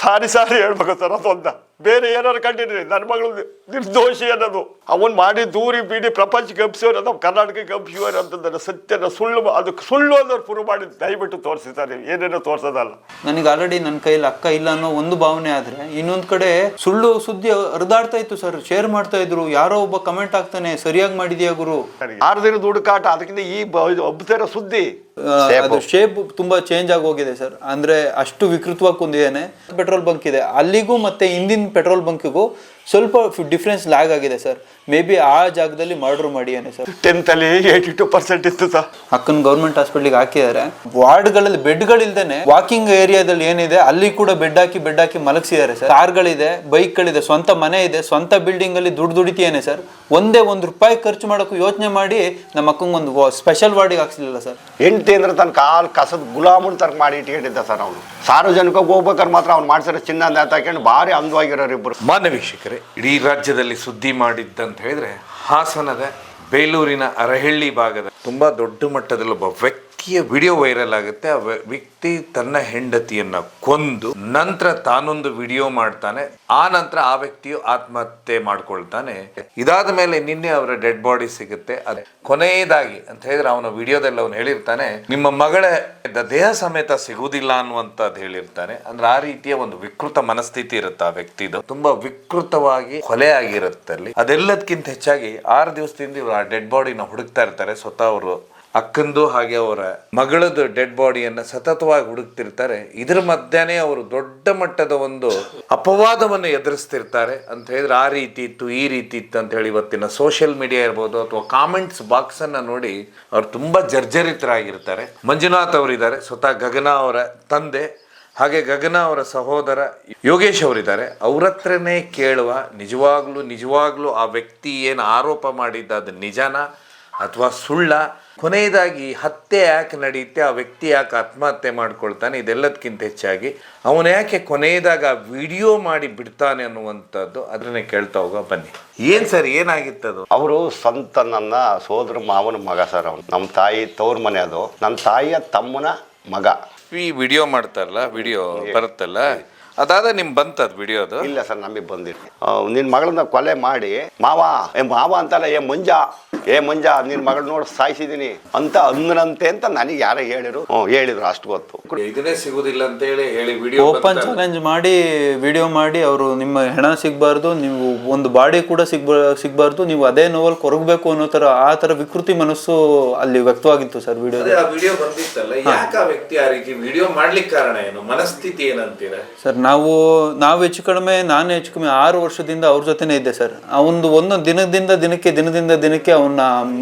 ಸಾರಿ ಹೇಳ್ಬೇಕು ಸರ್ ಅದೊಂದ. ಬೇರೆ ಏನಾರು ಕಂಡಿದ್ರಿ ನನ್ನ ಮಗಳು ನಿರ್ದೋಷಿ ಅನ್ನೋದು ಅವನು ಮಾಡಿ ದೂರಿ ಬೀಡಿ ಪ್ರಪಂಚಕ್ಕೆ ಹಬ್ಸಿವ್ರು ನಮ್ಮ ಕರ್ನಾಟಕಕ್ಕೆ ಹಬ್ಸಿವ್ರು ಅಂತಂದ್ರೆ ಸತ್ಯನ ಸುಳ್ಳು, ಅದು ಸುಳ್ಳು ಅನ್ನೋರು ಪ್ರೂವ್ ಮಾಡಿ ದಯವಿಟ್ಟು ತೋರಿಸಿದ್ದಾರೆ, ಏನೇನೋ ತೋರಿಸೋದಲ್ಲ. ನನಗೆ ಆಲ್ರೆಡಿ ನನ್ನ ಕೈಯಲ್ಲಿ ಅಕ್ಕ ಇಲ್ಲ ಅನ್ನೋ ಒಂದು ಭಾವನೆ ಆದ್ರೆ ಇನ್ನೊಂದ್ ಕಡೆ ಸುಳ್ಳು ಸುದ್ದಿ ಹರಿದಾಡ್ತಾ ಇತ್ತು ಸರ್, ಶೇರ್ ಮಾಡ್ತಾ ಇದ್ರು. ಯಾರೋ ಒಬ್ಬ ಕಮೆಂಟ್ ಆಗ್ತಾನೆ, ಸರಿಯಾಗಿ ಮಾಡಿದ್ಯಾ ಗುರು, 6 ದಿನದ ಹುಡುಕಾಟ, ಅದಕ್ಕಿಂತ ಈ ಹಬ್ಬತಿರೋ ಸುದ್ದಿ ಅದು ಶೇಪ್ ತುಂಬಾ ಚೇಂಜ್ ಆಗಿ ಹೋಗಿದೆ ಸರ್. ಅಂದ್ರೆ ಅಷ್ಟು ವಿಕೃತವಾಗಿ ಕುಂದಿದ್ದೇನೆ. ಪೆಟ್ರೋಲ್ ಬಂಕ್ ಇದೆ, ಅಲ್ಲಿಗೂ ಮತ್ತೆ ಹಿಂದಿನ ಪೆಟ್ರೋಲ್ ಬಂಕ್ಗೂ ಸ್ವಲ್ಪ ಡಿಫ್ರೆನ್ಸ್ ಲ್ಯಾಗ್ ಆಗಿದೆ ಸರ್. ಮೇ ಬಿ ಆ ಜಾಗದಲ್ಲಿ ಮರ್ಡರ್ ಮಾಡಿಯಾನೆ ಸರ್. 10th ಅಲ್ಲಿ 82% ಇತ್ತು ಸರ್. ಅಕ್ಕನ ಗೌರ್ಮೆಂಟ್ ಹಾಸ್ಪಿಟ್ಲಿಗೆ ಹಾಕಿದ್ದಾರೆ. ವಾರ್ಡ್ಗಳಲ್ಲಿ ಬೆಡ್ಗಳಿಲ್ದೇನೆ ವಾಕಿಂಗ್ ಏರಿಯಾದಲ್ಲಿ ಏನಿದೆ ಅಲ್ಲಿ ಕೂಡ ಬೆಡ್ ಹಾಕಿ ಮಲಗಿಸಿದ್ದಾರೆ ಸರ್. ಕಾರ್ಗಳಿದೆ, ಬೈಕ್ಗಳಿದೆ, ಸ್ವಂತ ಮನೆ ಇದೆ, ಸ್ವಂತ ಬಿಲ್ಡಿಂಗ್ ಅಲ್ಲಿ ದುಡಿತೀಯಾನೆ ಸರ್. ಒಂದೇ ₹1 ಖರ್ಚು ಮಾಡೋಕ್ಕೂ ಯೋಚನೆ ಮಾಡಿ ನಮ್ಮ ಅಕ್ಕಂಗೆ ಒಂದು ಸ್ಪೆಷಲ್ ವಾರ್ಡಿಗೆ ಹಾಕ್ಸಿಲ್ಲ ಸರ್. ಹೆಂಡತಿ ಅಂದ್ರೆ ತನ್ನ ಕಾಲು ಕಸದ ಗುಲಾಮನ್ ತರ್ಕ ಮಾಡಿ ಇಟ್ಕೊಂಡಿದ್ದ ಸರ್. ಅವನು ಸಾರ್ವಜನಿಕವಾಗಿ ಹೋಗ್ಬೇಕಾದ್ರೆ ಮಾತ್ರ ಅವ್ನು ಮಾಡ್ಸಿರೋ ಚಿನ್ನ ಅಂತ ಹಾಕೊಂಡು ಭಾರಿ ಅಂದವಾಗಿರೋರು ಇಬ್ಬರು. ಮಾನ್ಯ ವೀಕ್ಷಕರೇ, ಇಡೀ ರಾಜ್ಯದಲ್ಲಿ ಸುದ್ದಿ ಮಾಡಿದ್ದಂತ ಹೇಳಿದ್ರೆ ಹಾಸನದ ಬೇಲೂರಿನ ಅರಹಳ್ಳಿ ಭಾಗದ ತುಂಬಾ ದೊಡ್ಡ ಮಟ್ಟದಲ್ಲಿ ಒಬ್ಬ ವ್ಯಕ್ತಿಯ ವಿಡಿಯೋ ವೈರಲ್ ಆಗುತ್ತೆ. ಆ ವ್ಯಕ್ತಿ ತನ್ನ ಹೆಂಡತಿಯನ್ನ ಕೊಂದು ನಂತರ ತಾನೊಂದು ವಿಡಿಯೋ ಮಾಡ್ತಾನೆ. ಆ ನಂತರ ಆ ವ್ಯಕ್ತಿಯು ಆತ್ಮಹತ್ಯೆ ಮಾಡ್ಕೊಳ್ತಾನೆ. ಇದಾದ ಮೇಲೆ ನಿನ್ನೆ ಅವರ ಡೆಡ್ ಬಾಡಿ ಸಿಗುತ್ತೆ. ಅದೇ ಕೊನೆಯದಾಗಿ ಅಂತ ಹೇಳಿದ್ರೆ ಅವನ ವಿಡಿಯೋದಲ್ಲಿ ಅವನು ಹೇಳಿರ್ತಾನೆ, ನಿಮ್ಮ ಮಗಳ ದೇಹ ಸಮೇತ ಸಿಗುವುದಿಲ್ಲ ಅನ್ನುವಂಥದ್ದು ಹೇಳಿರ್ತಾನೆ. ಅಂದ್ರೆ ಆ ರೀತಿಯ ಒಂದು ವಿಕೃತ ಮನಸ್ಥಿತಿ ಇರುತ್ತೆ ಆ ವ್ಯಕ್ತಿದು. ತುಂಬಾ ವಿಕೃತವಾಗಿ ಕೊಲೆ ಆಗಿರುತ್ತೆ ಅಲ್ಲಿ. ಅದೆಲ್ಲದಕ್ಕಿಂತ ಹೆಚ್ಚಾಗಿ 6 ದಿವಸದಿಂದ ಇವರು ಆ ಡೆಡ್ ಬಾಡಿನ ಹುಡುಕ್ತಾ ಇರ್ತಾರೆ. ಸ್ವತಃ ಅವರು ಅಕ್ಕಂದು ಹಾಗೆ ಅವರ ಮಗಳದ್ದು ಡೆಡ್ ಬಾಡಿಯನ್ನ ಸತತವಾಗಿ ಹುಡುಕ್ತಿರ್ತಾರೆ. ಇದ್ರ ಮಧ್ಯನೇ ಅವರು ದೊಡ್ಡ ಮಟ್ಟದ ಒಂದು ಅಪವಾದವನ್ನು ಎದುರಿಸ್ತಿರ್ತಾರೆ. ಅಂತ ಹೇಳಿದ್ರೆ ಆ ರೀತಿ ಇತ್ತು, ಈ ರೀತಿ ಇತ್ತು ಅಂತ ಹೇಳಿ ಇವತ್ತಿನ ಸೋಷಿಯಲ್ ಮೀಡಿಯಾ ಇರ್ಬೋದು ಅಥವಾ ಕಾಮೆಂಟ್ಸ್ ಬಾಕ್ಸ್ ಅನ್ನ ನೋಡಿ ಅವ್ರು ತುಂಬಾ ಜರ್ಜರಿತರಾಗಿರ್ತಾರೆ. ಮಂಜುನಾಥ್ ಅವರಿದ್ದಾರೆ, ಸ್ವತಃ ಗಗನ ಅವರ ತಂದೆ, ಹಾಗೆ ಗಗನ ಅವರ ಸಹೋದರ ಯೋಗೇಶ್ ಅವರಿದ್ದಾರೆ. ಅವ್ರ ಹತ್ರನೇ ಕೇಳುವ, ನಿಜವಾಗ್ಲೂ ಆ ವ್ಯಕ್ತಿ ಏನು ಆರೋಪ ಮಾಡಿದ್ದ ಅದು ನಿಜನಾ ಅಥವಾ ಸುಳ್ಳ? ಕೊನೆಯದಾಗಿ ಹತ್ಯೆ ಯಾಕೆ ನಡೆಯುತ್ತೆ, ಆ ವ್ಯಕ್ತಿ ಯಾಕೆ ಆತ್ಮಹತ್ಯೆ ಮಾಡ್ಕೊಳ್ತಾನೆ, ಇದೆಲ್ಲದಕ್ಕಿಂತ ಹೆಚ್ಚಾಗಿ ಅವನು ಯಾಕೆ ಕೊನೆಯದಾಗ ವಿಡಿಯೋ ಮಾಡಿ ಬಿಡ್ತಾನೆ ಅನ್ನುವಂಥದ್ದು ಅದನ್ನೇ ಕೇಳ್ತಾ ಹೋಗೋ ಬನ್ನಿ. ಏನ್ ಸರ್, ಏನಾಗಿತ್ತದು? ಅವರು ಸ್ವಂತ ನನ್ನ ಸೋದರ ಮಾವನ ಮಗ ಸರ್. ಅವನು ನಮ್ಮ ತಾಯಿ ತವ್ರ ಮನೆ, ಅದು ನನ್ನ ತಾಯಿಯ ತಮ್ಮನ ಮಗ. ಈ ವಿಡಿಯೋ ಮಾಡ್ತಾರಲ್ಲ, ವಿಡಿಯೋ ಬರುತ್ತಲ್ಲ, ಅದಾದ ನಿಮ್ ಬಂತದ್ ವಿಡಿಯೋ? ಅದು ಇಲ್ಲ ಸರ್, ನಮಗೆ ಬಂದಿಲ್ಲ. ನಿನ್ನ ಮಗಳನ್ನ ಕೊಲೆ ಮಾಡಿ ಮಾವ ಅಂತಲ್ಲ, ಏ ಮಂಜ ನಿನ್ನ ಮಗಳ ನೋಡಿ ಸಾಯಿಸಿದೀನಿ ಅಂತ ಅಂದ್ರಂತೆ ಅಂತ ನನಗೆ ಯಾರೋ ಹೇಳಿದ್ರು ಅಷ್ಟು ಗೊತ್ತು. ಇದನ್ನೇ ಸಿಗುದಿಲ್ಲ ಅಂತ ಹೇಳಿ ವಿಡಿಯೋ ಓಪನ್ ಚಾಲೆಂಜ್ ಮಾಡಿ ವಿಡಿಯೋ ಮಾಡಿ ಅವರು ನಿಮ್ಮ ಹೆಣ ಸಿಗ್ಬಾರ್ದು, ನೀವು ಒಂದು ಬಾಡಿ ಕೂಡ ಸಿಗ್ಬಾರ್ದು, ನೀವು ಅದೇ ನೋವಲ್ಲಿ ಕೊರಗಬೇಕು ಅನ್ನೋ ತರ ಆ ತರ ವಿಕೃತಿ ಮನಸ್ಸು ಅಲ್ಲಿ ವ್ಯಕ್ತವಾಗಿತ್ತು ಸರ್ ವಿಡಿಯೋ. ವಿಡಿಯೋ ಬಂದಿತ್ತಲ್ಲ, ಯಾಕೆ ಆ ವ್ಯಕ್ತಿ ಆ ರೀತಿ ವಿಡಿಯೋ ಮಾಡ್ಲಿಕ್ಕೆ ಕಾರಣ ಏನು, ಮನಸ್ಥಿತಿ ಏನಂತೀರಾ ಸರ್? ನಾವು ಹೆಚ್ಚು ಕಡಿಮೆ, ನಾನು ಹೆಚ್ಚು ಕಡಿಮೆ 6 ವರ್ಷದಿಂದ ಅವ್ರ ಜೊತೆನೇ ಇದ್ದೆ ಸರ್. ಒಂದೊಂದು ದಿನದಿಂದ ದಿನಕ್ಕೆ ಅವನ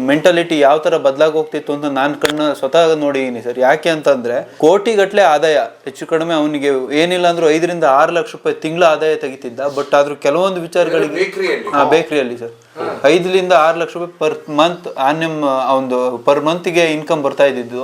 ಮೆಂಟಾಲಿಟಿ ಯಾವ ತರ ಬದಲಾಗಿ ಹೋಗ್ತಿತ್ತು ಅಂತ ನಾನು ಸ್ವತಃ ನೋಡಿದೀನಿ ಸರ್. ಯಾಕೆ ಅಂತಂದ್ರೆ ಕೋಟಿಗಟ್ಲೆ ಆದಾಯ, ಹೆಚ್ಚು ಕಡಿಮೆ ಅವನಿಗೆ ಏನಿಲ್ಲ ಅಂದ್ರೂ 5 ರಿಂದ 6 ಲಕ್ಷ ರೂಪಾಯಿ ತಿಂಗಳ ಆದಾಯ ತೆಗಿತಿದ್ದ. ಬಟ್ ಆದ್ರೂ ಕೆಲವೊಂದು ವಿಚಾರಗಳಿಗೆ ಬೇಕರಿಯಲ್ಲಿ ಸರ್ 5 ರಿಂದ 6 ಲಕ್ಷ ರೂಪಾಯಿ ಪರ್ ಮಂತ್ ಒಂದು ಪರ್ ಮಂತ್ಗೆ ಇನ್ಕಮ್ ಬರ್ತಾ ಇದ್ದಿದ್ದು.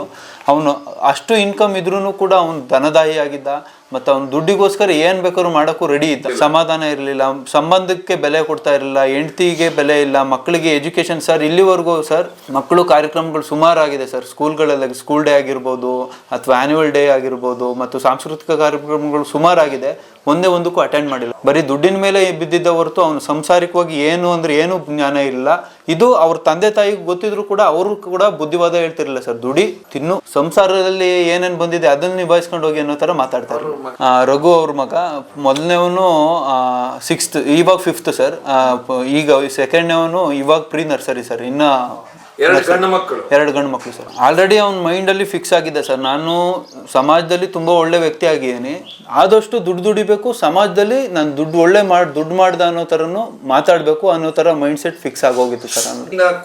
ಅವನು ಅಷ್ಟು ಇನ್ಕಮ್ ಇದ್ರೂ ಕೂಡ ಅವನು ಧನದಾಯಿ ಆಗಿದ್ದ. ಮತ್ತು ಅವ್ನು ದುಡ್ಡಿಗೋಸ್ಕರ ಏನು ಬೇಕಾದ್ರೂ ಮಾಡೋಕ್ಕೂ ರೆಡಿ ಇದ್ದ. ಸಮಾಧಾನ ಇರಲಿಲ್ಲ, ಸಂಬಂಧಕ್ಕೆ ಬೆಲೆ ಕೊಡ್ತಾ ಇರಲಿಲ್ಲ, ಹೆಂಡತಿಗೆ ಬೆಲೆ ಇಲ್ಲ, ಮಕ್ಕಳಿಗೆ ಎಜುಕೇಷನ್ ಸರ್ ಇಲ್ಲಿವರೆಗೂ ಸರ್ ಮಕ್ಕಳು ಕಾರ್ಯಕ್ರಮಗಳು ಸುಮಾರಾಗಿದೆ ಸರ್. ಸ್ಕೂಲ್ಗಳಲ್ಲಿ ಸ್ಕೂಲ್ ಡೇ ಆಗಿರ್ಬೋದು ಅಥವಾ ಆ್ಯನ್ಯುವಲ್ ಡೇ ಆಗಿರ್ಬೋದು ಮತ್ತು ಸಾಂಸ್ಕೃತಿಕ ಕಾರ್ಯಕ್ರಮಗಳು ಸುಮಾರಾಗಿದೆ. ಒಂದಕ್ಕೂ ಅಟೆಂಡ್ ಮಾಡಿಲ್ಲ. ಬರೀ ದುಡ್ಡಿನ ಮೇಲೆ ಬಿದ್ದಿದ್ದ ಹೊರತು ಅವನು ಸಂಸಾರಿಕವಾಗಿ ಏನು ಜ್ಞಾನ ಇಲ್ಲ. ಇದು ಅವ್ರ ತಂದೆ ತಾಯಿಗೆ ಗೊತ್ತಿದ್ರು ಕೂಡ ಅವರು ಕೂಡ ಬುದ್ಧಿವಾದ ಹೇಳ್ತಿರ್ಲಿಲ್ಲ ಸರ್. ದುಡಿ ತಿನ್ನು, ಸಂಸಾರದಲ್ಲಿ ಏನೇನು ಬಂದಿದೆ ಅದನ್ನ ನಿಭಾಯಿಸ್ಕೊಂಡು ಹೋಗಿ ಅನ್ನೋ ತರ ಮಾತಾಡ್ತಾರೆ. ರಘು ಅವ್ರ ಮಗ ಮೊದಲನೇವನು 6th, ಇವಾಗ 5th ಸರ್. ಈಗ 2ನೇವನು ಇವಾಗ ಪ್ರೀ ನರ್ಸರಿ ಸರ್. ಇನ್ನ 2 ಗಂಡು ಮಕ್ಕಳು ಸರ್. ಆಲ್ರೆಡಿ ಅವ್ನ ಮೈಂಡಲ್ಲಿ ಫಿಕ್ಸ್ ಆಗಿದೆ ಸರ್, ನಾನು ಸಮಾಜದಲ್ಲಿ ತುಂಬಾ ಒಳ್ಳೆ ವ್ಯಕ್ತಿ ಆಗಿದ್ದೀನಿ, ಆದಷ್ಟು ದುಡಿಬೇಕು, ಸಮಾಜದಲ್ಲಿ ನಾನು ದುಡ್ಡು ಮಾಡ್ದ ಅನ್ನೋ ತರನು ಮಾತಾಡ್ಬೇಕು ಅನ್ನೋ ತರ ಮೈಂಡ್ ಸೆಟ್ ಫಿಕ್ಸ್ ಆಗೋಗಿತ್ತು ಸರ್.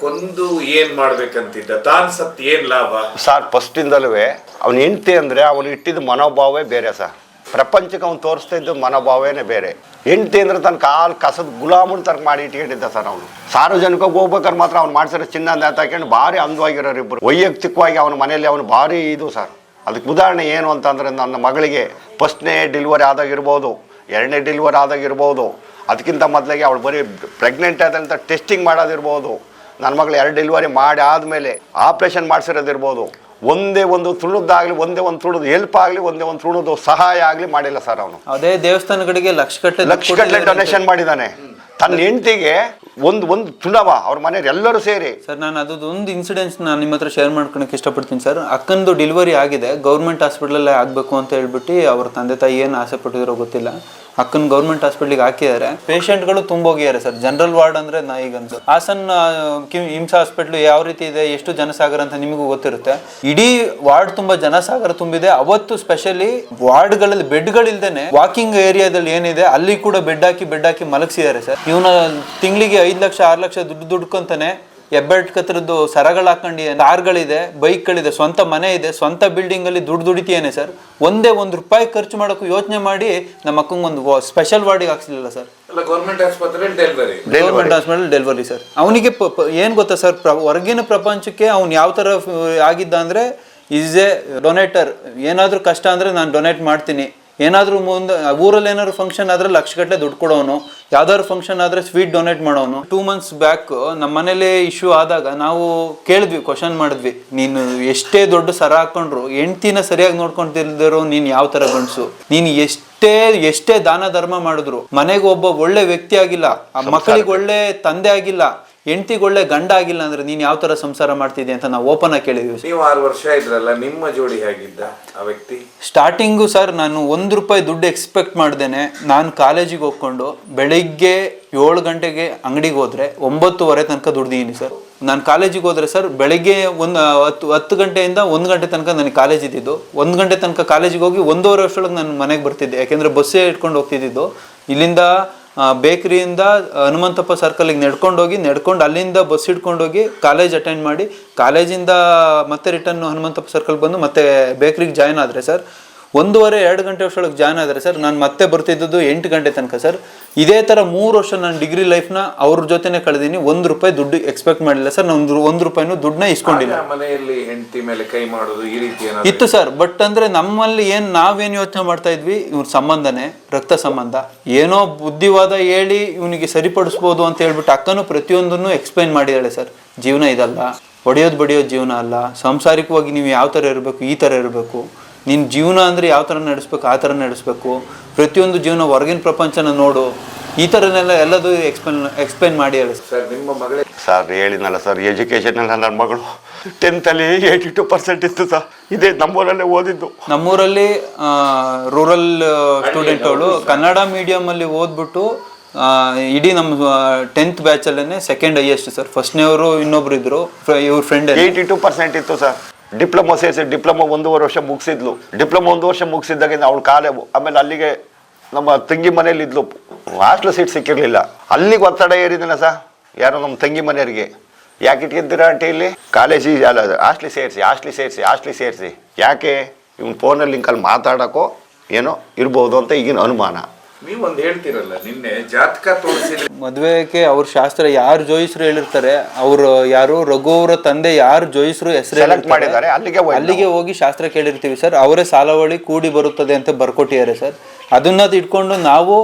ಕೊಂದು ಏನ್ ಮಾಡ್ಬೇಕಂತಿದ್ದ, ತಾನ್ ಸತ್ ಏನ್ ಲಾಭ ಸರ್? ಫಸ್ಟ್ ಇಂದಲೂ ಅವ್ನ ಹೆಂಡತಿ ಅಂದ್ರೆ ಅವನು ಇಟ್ಟಿದ್ದ ಮನೋಭಾವೇ ಬೇರೆ ಸರ್. ಪ್ರಪಂಚಕ್ಕೆ ಅವ್ನು ತೋರಿಸ್ತಾ ಇದ್ದು ಮನೋಭಾವನೇ ಬೇರೆ. ಹೆಂಡತಿ ಅಂದ್ರೆ ತನ್ನ ಕಾಲು ಕಸದ ಗುಲಾಮನ್ ತರ್ಕ ಮಾಡಿ ಇಟ್ಕೊಂಡಿದ್ದ ಸರ್. ಅವನು ಸಾರ್ವಜನಿಕವಾಗಿ ಹೋಗ್ಬೇಕಾದ್ರೆ ಮಾತ್ರ ಅವ್ನು ಮಾಡ್ಸಿರೋ ಚಿನ್ನ ಅಂತ ಹಾಕೊಂಡು ಭಾರಿ ಅಂದವಾಗಿರೋರು ಇಬ್ಬರು. ವೈಯಕ್ತಿಕವಾಗಿ ಅವನ ಮನೆಯಲ್ಲಿ ಅವನು ಭಾರಿ ಇದು ಸರ್. ಅದಕ್ಕೆ ಉದಾಹರಣೆ ಏನು ಅಂತಂದರೆ, ನನ್ನ ಮಗಳಿಗೆ ಫಸ್ಟ್ನೇ ಡೆಲಿವರಿ ಆದಾಗಿರ್ಬೋದು, 2ನೇ ಡೆಲಿವರಿ ಆದಾಗಿರ್ಬೋದು, ಅದಕ್ಕಿಂತ ಮೊದಲಿಗೆ ಅವಳು ಬರೀ ಪ್ರೆಗ್ನೆಂಟ್ ಆದಂಥ ಟೆಸ್ಟಿಂಗ್ ಮಾಡೋದಿರ್ಬೋದು, ನನ್ನ ಮಗಳು 2 ಡೆಲಿವರಿ ಮಾಡಿ ಆದಮೇಲೆ ಆಪ್ರೇಷನ್ ಮಾಡಿಸಿರೋದಿರ್ಬೋದು, ಒಂದೇ ಒಂದು ತುಳುದಾಗಲಿ, ಒಂದೇ ಒಂದು ತುಳುದು ಹೆಲ್ಪ್ ಆಗಲಿ, ಒಂದೇ ಒಂದು ತುಳುದು ಸಹಾಯ ಆಗಲಿ ಮಾಡಿಲ್ಲ ಸರ್ ಅವನು. ಅದೇ ದೇವಸ್ಥಾನಗಳಿಗೆ ಲಕ್ಷಗಟ್ಟಲೆ ಡೊನೇಷನ್ ಮಾಡಿದ್ದಾನೆ. ತನ್ನ ಹೆಂಡತಿಗೆ ಒಂದು ತುಳವ ಅವ್ರ ಮನೆಯವ್ರು ಎಲ್ಲರೂ ಸೇರಿ. ಸರ್ ನಾನು ಅದೊಂದು ಇನ್ಸಿಡೆಂಟ್ಸ್ ನಾನು ನಿಮ್ಮ ಹತ್ರ ಶೇರ್ ಮಾಡ್ಕೊಳಕ್ಕೆ ಇಷ್ಟಪಡ್ತೀನಿ ಸರ್. ಅಕ್ಕಂದು ಡೆಲಿವರಿ ಆಗಿದೆ, ಗೌರ್ಮೆಂಟ್ ಹಾಸ್ಪಿಟಲಲ್ಲೇ ಆಗಬೇಕು ಅಂತ ಹೇಳ್ಬಿಟ್ಟು ಅವ್ರ ತಂದೆ ತಾಯಿ ಏನು ಆಸೆ ಪಟ್ಟಿದಾರೋ ಗೊತ್ತಿಲ್ಲ, ಅಕ್ಕನ ಗೌರ್ಮೆಂಟ್ ಹಾಸ್ಪಿಟ್ಲಿಗೆ ಹಾಕಿದ್ದಾರೆ. ಪೇಷಂಟ್ಗಳು ತುಂಬೋಗಿದ್ದಾರೆ ಸರ್. ಜನರಲ್ ವಾರ್ಡ್ ಅಂದರೆ ನಾ ಈಗ ಅನ್ಸು ಹಾಸನ್ ಇಮ್ಸ್ ಹಾಸ್ಪಿಟ್ಲು ಯಾವ ರೀತಿ ಇದೆ, ಎಷ್ಟು ಜನಸಾಗರ ಅಂತ ನಿಮಗೂ ಗೊತ್ತಿರುತ್ತೆ. ಇಡೀ ವಾರ್ಡ್ ತುಂಬ ಜನಸಾಗರ ತುಂಬಿದೆ. ಅವತ್ತು ಸ್ಪೆಷಲಿ ವಾರ್ಡ್ಗಳಲ್ಲಿ ಬೆಡ್ಗಳಿಲ್ದೇನೆ ವಾಕಿಂಗ್ ಏರಿಯಾದಲ್ಲಿ ಏನಿದೆ ಅಲ್ಲಿ ಕೂಡ ಬೆಡ್ ಹಾಕಿ ಮಲಗಿಸಿದ್ದಾರೆ ಸರ್. ಇವನ ತಿಂಗಳಿಗೆ 5 ಲಕ್ಷ 6 ಲಕ್ಷ ದುಡ್ಕೊಂತಾನೆ. ಹೆಬ್ಬೆಟ್ ಕತ್ರದ್ದು ಸರಗಳು ಹಾಕೊಂಡು ಕಾರ್ಗಳಿದೆ, ಬೈಕ್ಗಳಿದೆ, ಸ್ವಂತ ಮನೆ ಇದೆ, ಸ್ವಂತ ಬಿಲ್ಡಿಂಗ್ ಅಲ್ಲಿ ದುಡಿತೀಯೇನೆ ಸರ್. ಒಂದೇ ₹1 ಖರ್ಚು ಮಾಡೋಕ್ಕೂ ಯೋಚನೆ ಮಾಡಿ ನಮ್ಮ ಅಕ್ಕಂಗೊಂದು ಸ್ಪೆಷಲ್ ವಾರ್ಡಿಗೆ ಹಾಕ್ಸಿಲ್ಲ ಸರ್. ಗೌರ್ಮೆಂಟ್ ಆಸ್ಪತ್ರೆ ಡೆಲಿವರಿ ಸರ್. ಅವನಿಗೆ ಏನ್ ಗೊತ್ತಾ ಸರ್, ಹೊರಗಿನ ಪ್ರಪಂಚಕ್ಕೆ ಅವ್ನು ಯಾವ ತರ ಆಗಿದ್ದ ಅಂದ್ರೆ ಈಸ್ ಎ ಡೊನೇಟರ್. ಏನಾದ್ರೂ ಕಷ್ಟ ಅಂದ್ರೆ ನಾನು ಡೊನೇಟ್ ಮಾಡ್ತೀನಿ. ಏನಾದರೂ ಮುಂದೆ ಊರಲ್ಲಿ ಏನಾದ್ರು ಫಂಕ್ಷನ್ ಆದ್ರೆ ಲಕ್ಷಗಟ್ಟಲೆ ದುಡ್ಡು ಕೊಡೋನು, ಯಾವ್ದಾದ್ರು ಫಂಕ್ಷನ್ ಆದ್ರೆ ಸ್ವೀಟ್ ಡೊನೇಟ್ ಮಾಡೋನು. 2 months ಬ್ಯಾಕ್ ನಮ್ಮ ಮನೇಲಿ ಇಶ್ಯೂ ಆದಾಗ ನಾವು ಕೇಳಿದ್ವಿ, ಕ್ವಶನ್ ಮಾಡಿದ್ವಿ, ನೀನು ಎಷ್ಟೇ ದೊಡ್ಡ ಸರ ಹಾಕೊಂಡ್ರು ಹೆಂಡ್ತಿನ ಸರಿಯಾಗಿ ನೋಡ್ಕೊಂತಿಲ್ದಿರೋ ನೀನ್ ಯಾವ ತರ ಗಂಡಸು, ನೀನು ಎಷ್ಟೇ ದಾನ ಧರ್ಮ ಮಾಡಿದ್ರು ಮನೆಗೆ ಒಬ್ಬ ಒಳ್ಳೆ ವ್ಯಕ್ತಿ ಆಗಿಲ್ಲ, ಆ ಮಕ್ಕಳಿಗೆ ಒಳ್ಳೆ ತಂದೆ ಆಗಿಲ್ಲ, ಹೆಂಡತಿಗೆ ಒಳ್ಳೆ ಗಂಡ ಆಗಿಲ್ಲ ಅಂದ್ರೆ ನೀನ್ ಯಾವ ತರ ಸಂಸಾರ ಮಾಡ್ತಿದ್ದೆ ಅಂತ ನಾವು ಓಪನ್ ಆಗಿ ಕೇಳಿದ್ವಿ. ನೀವು 6 ವರ್ಷ ಇದ್ರಲ್ಲ, ನಿಮ್ಮ ಜೋಡಿ ಹೇಗಿದ್ದ ಆ ವ್ಯಕ್ತಿ? ಸ್ಟಾರ್ಟಿಂಗು ಸರ್ ನಾನು ₹1 ದುಡ್ಡು ಎಕ್ಸ್ಪೆಕ್ಟ್ ಮಾಡ್ದೇನೆ ನಾನು ಕಾಲೇಜಿಗೆ ಹೋಗ್ಕೊಂಡು ಬೆಳಿಗ್ಗೆ 7 ಗಂಟೆಗೆ ಅಂಗಡಿಗೆ ಹೋದ್ರೆ 9:30 ತನಕ ದುಡ್ದಿದ್ದೀನಿ ಸರ್. ನಾನು ಕಾಲೇಜಿಗೆ ಹೋದ್ರೆ ಸರ್ ಬೆಳಿಗ್ಗೆ 10 ಗಂಟೆಯಿಂದ 1 ಗಂಟೆ ತನಕ ನನಗೆ ಕಾಲೇಜ್ ಇದ್ದಿದ್ದು. 1 ಗಂಟೆ ತನಕ ಕಾಲೇಜಿಗೆ ಹೋಗಿ 1:30 ವರ್ಷದೊಳಗೆ ನಾನು ಮನೆಗೆ ಬರ್ತಿದ್ದೆ. ಯಾಕೆಂದ್ರೆ ಬಸ್ಸೇ ಇಟ್ಕೊಂಡು ಹೋಗ್ತಿದ್ದು. ಇಲ್ಲಿಂದ ಬೇಕ್ರಿಯಿಂದ ಹನುಮಂತಪ್ಪ ಸರ್ಕಲ್ಗೆ ನಡ್ಕೊಂಡು ಅಲ್ಲಿಂದ ಬಸ್ ಹಿಡ್ಕೊಂಡೋಗಿ ಕಾಲೇಜ್ ಅಟೆಂಡ್ ಮಾಡಿ, ಕಾಲೇಜಿಂದ ಮತ್ತೆ ರಿಟರ್ನ್ ಹನುಮಂತಪ್ಪ ಸರ್ಕಲ್ ಬಂದು ಮತ್ತೆ ಬೇಕ್ರಿಗೆ ಜಾಯ್ನ್ ಆದರೆ ಸರ್ 1:30-2 ಗಂಟೆ ವರ್ಷದೊಳಗೆ ಜಾಯ್ನ್ ಆದರೆ ಸರ್ ನಾನು ಮತ್ತೆ ಬರ್ತಿದ್ದದ್ದು 8 ಗಂಟೆ ತನಕ ಸರ್. ಇದೇ ಥರ 3 ವರ್ಷ ನಾನು ಡಿಗ್ರಿ ಲೈಫ್ನ ಅವ್ರ ಜೊತೆನೆ ಕಳೆದೀನಿ. ₹1 ದುಡ್ಡು ಎಕ್ಸ್ಪೆಕ್ಟ್ ಮಾಡಿಲ್ಲ ಸರ್. ನಾನು ₹1 ದುಡ್ಡನ್ನ ಇಸ್ಕೊಂಡಿಲ್ಲ. ಮನೆಯಲ್ಲಿ ಹೆಂಡತಿ ಮೇಲೆ ಕೈ ಮಾಡೋದು ಈ ರೀತಿ ಇತ್ತು ಸರ್. ಬಟ್ ಅಂದ್ರೆ ನಮ್ಮಲ್ಲಿ ನಾವೇನು ಯೋಚನೆ ಮಾಡ್ತಾ ಇದ್ವಿ, ಇವ್ರ ಸಂಬಂಧನೇ ರಕ್ತ ಸಂಬಂಧ, ಏನೋ ಬುದ್ಧಿವಾದ ಹೇಳಿ ಇವನಿಗೆ ಸರಿಪಡಿಸ್ಬೋದು ಅಂತ ಹೇಳ್ಬಿಟ್ಟು ಅಕ್ಕನೂ ಪ್ರತಿಯೊಂದನ್ನು ಎಕ್ಸ್ಪ್ಲೈನ್ ಮಾಡಿದಾಳೆ ಸರ್. ಜೀವನ ಇದಲ್ಲ, ಹೊಡೆಯೋದು ಬಡಿಯೋದು ಜೀವನ ಅಲ್ಲ, ಸಾಂಸಾರಿಕವಾಗಿ ನೀವು ಯಾವ ಥರ ಇರಬೇಕು ಈ ಥರ ಇರಬೇಕು, ನಿನ್ನ ಜೀವನ ಅಂದರೆ ಯಾವ ಥರ ನಡೆಸ್ಬೇಕು ಆ ಥರ ನಡೆಸ್ಬೇಕು, ಪ್ರತಿಯೊಂದು ಜೀವನ ಹೊರಗಿನ ಪ್ರಪಂಚನ ನೋಡು, ಈ ಥರನೆಲ್ಲ ಎಲ್ಲದೂ ಎಕ್ಸ್ಪ್ಲೈನ್ ಮಾಡಿ ಹೇಳಿ ಸರ್. ನಿಮ್ಮ ಮಗಳೇ ಸರ್ ಹೇಳಿದ್ನಲ್ಲ ಸರ್, ಎಜುಕೇಷನ್ ಎಲ್ಲ ನನ್ನ ಮಗಳು 10th ಅಲ್ಲಿ 82% ಇತ್ತು ಸರ್. ಇದೇ ನಮ್ಮೂರಲ್ಲೇ ಓದಿದ್ದು. ನಮ್ಮೂರಲ್ಲಿ ರೂರಲ್ ಸ್ಟೂಡೆಂಟ್ ಅವಳು ಕನ್ನಡ ಮೀಡಿಯಮಲ್ಲಿ ಓದ್ಬಿಟ್ಟು ಇಡೀ ನಮ್ಮ 10th ಬ್ಯಾಚಲ್ಲೇ ಸೆಕೆಂಡ್ ಹೈಯೆಸ್ಟ್ ಸರ್. ಫಸ್ಟ್ನೇವರು ಇನ್ನೊಬ್ರು ಇದ್ರು, ಇವ್ರ ಫ್ರೆಂಡ್. 82% ಇತ್ತು ಸರ್. ಡಿಪ್ಲೊಮಾ ಸೇರಿಸಿ ಡಿಪ್ಲೊಮಾ 1.5 ವರ್ಷ ಮುಗಿಸಿದ್ಲು. ಡಿಪ್ಲೊಮಾ 1 ವರ್ಷ ಮುಗಿಸಿದ್ದಾಗಿಂದ ಅವಳು ಕಾಲೇ, ಆಮೇಲೆ ಅಲ್ಲಿಗೆ ನಮ್ಮ ತಂಗಿ ಮನೇಲಿ ಇದ್ಲು. ಹಾಸ್ಟೆಲ್ ಸೀಟ್ ಸಿಕ್ಕಿರಲಿಲ್ಲ. ಅಲ್ಲಿಗೆ ಒತ್ತಡ ಏರಿದಿಲ್ಲ ಸರ್ ಯಾರೋ ನಮ್ಮ ತಂಗಿ ಮನೆಯವರಿಗೆ, ಯಾಕೆ ಇಟ್ಕಿದ್ದೀರಾ ಆಂಟಿ ಇಲ್ಲಿ ಕಾಲೇಜಿಗೆ ಅಲ್ಲ ಹಾಸ್ಟ್ಲಿ ಸೇರಿಸಿ ಯಾಕೆ ಇವ್ನು ಫೋನಲ್ಲಿ ಲಿಂಕಲ್ಲಿ ಮಾತಾಡೋಕ್ಕೋ ಏನೋ ಇರ್ಬೋದು ಅಂತ ಈಗಿನ ಅನುಮಾನ. ನೀವೊಂದು ಹೇಳ್ತಿರಲ್ಲ, ನಿನ್ನೆ ಜಾತಕ ತೋರಿಸಿದ್ರೆ ಮದುವೆಗೆ ಅವ್ರ ಶಾಸ್ತ್ರ ಯಾರು ಜೋಯಿಸ್ರು ಹೇಳಿರ್ತಾರೆ, ಅವರು ಯಾರು ರಘು ಅವರ ತಂದೆ ಯಾರು ಜೋಯಿಸ್ರು ಹೆಸರು ಮಾಡಿದ್ದಾರೆ ಅಲ್ಲಿಗೆ ಹೋಗಿ ಶಾಸ್ತ್ರ ಕೇಳಿರ್ತೀವಿ ಸರ್. ಅವರೇ ಸಾಲವಳಿ ಕೂಡಿ ಬರುತ್ತದೆ ಅಂತ ಬರ್ಕೊಟ್ಟಿದ್ದಾರೆ ಸರ್. ಅದನ್ನ ಇಟ್ಕೊಂಡು ನಾವು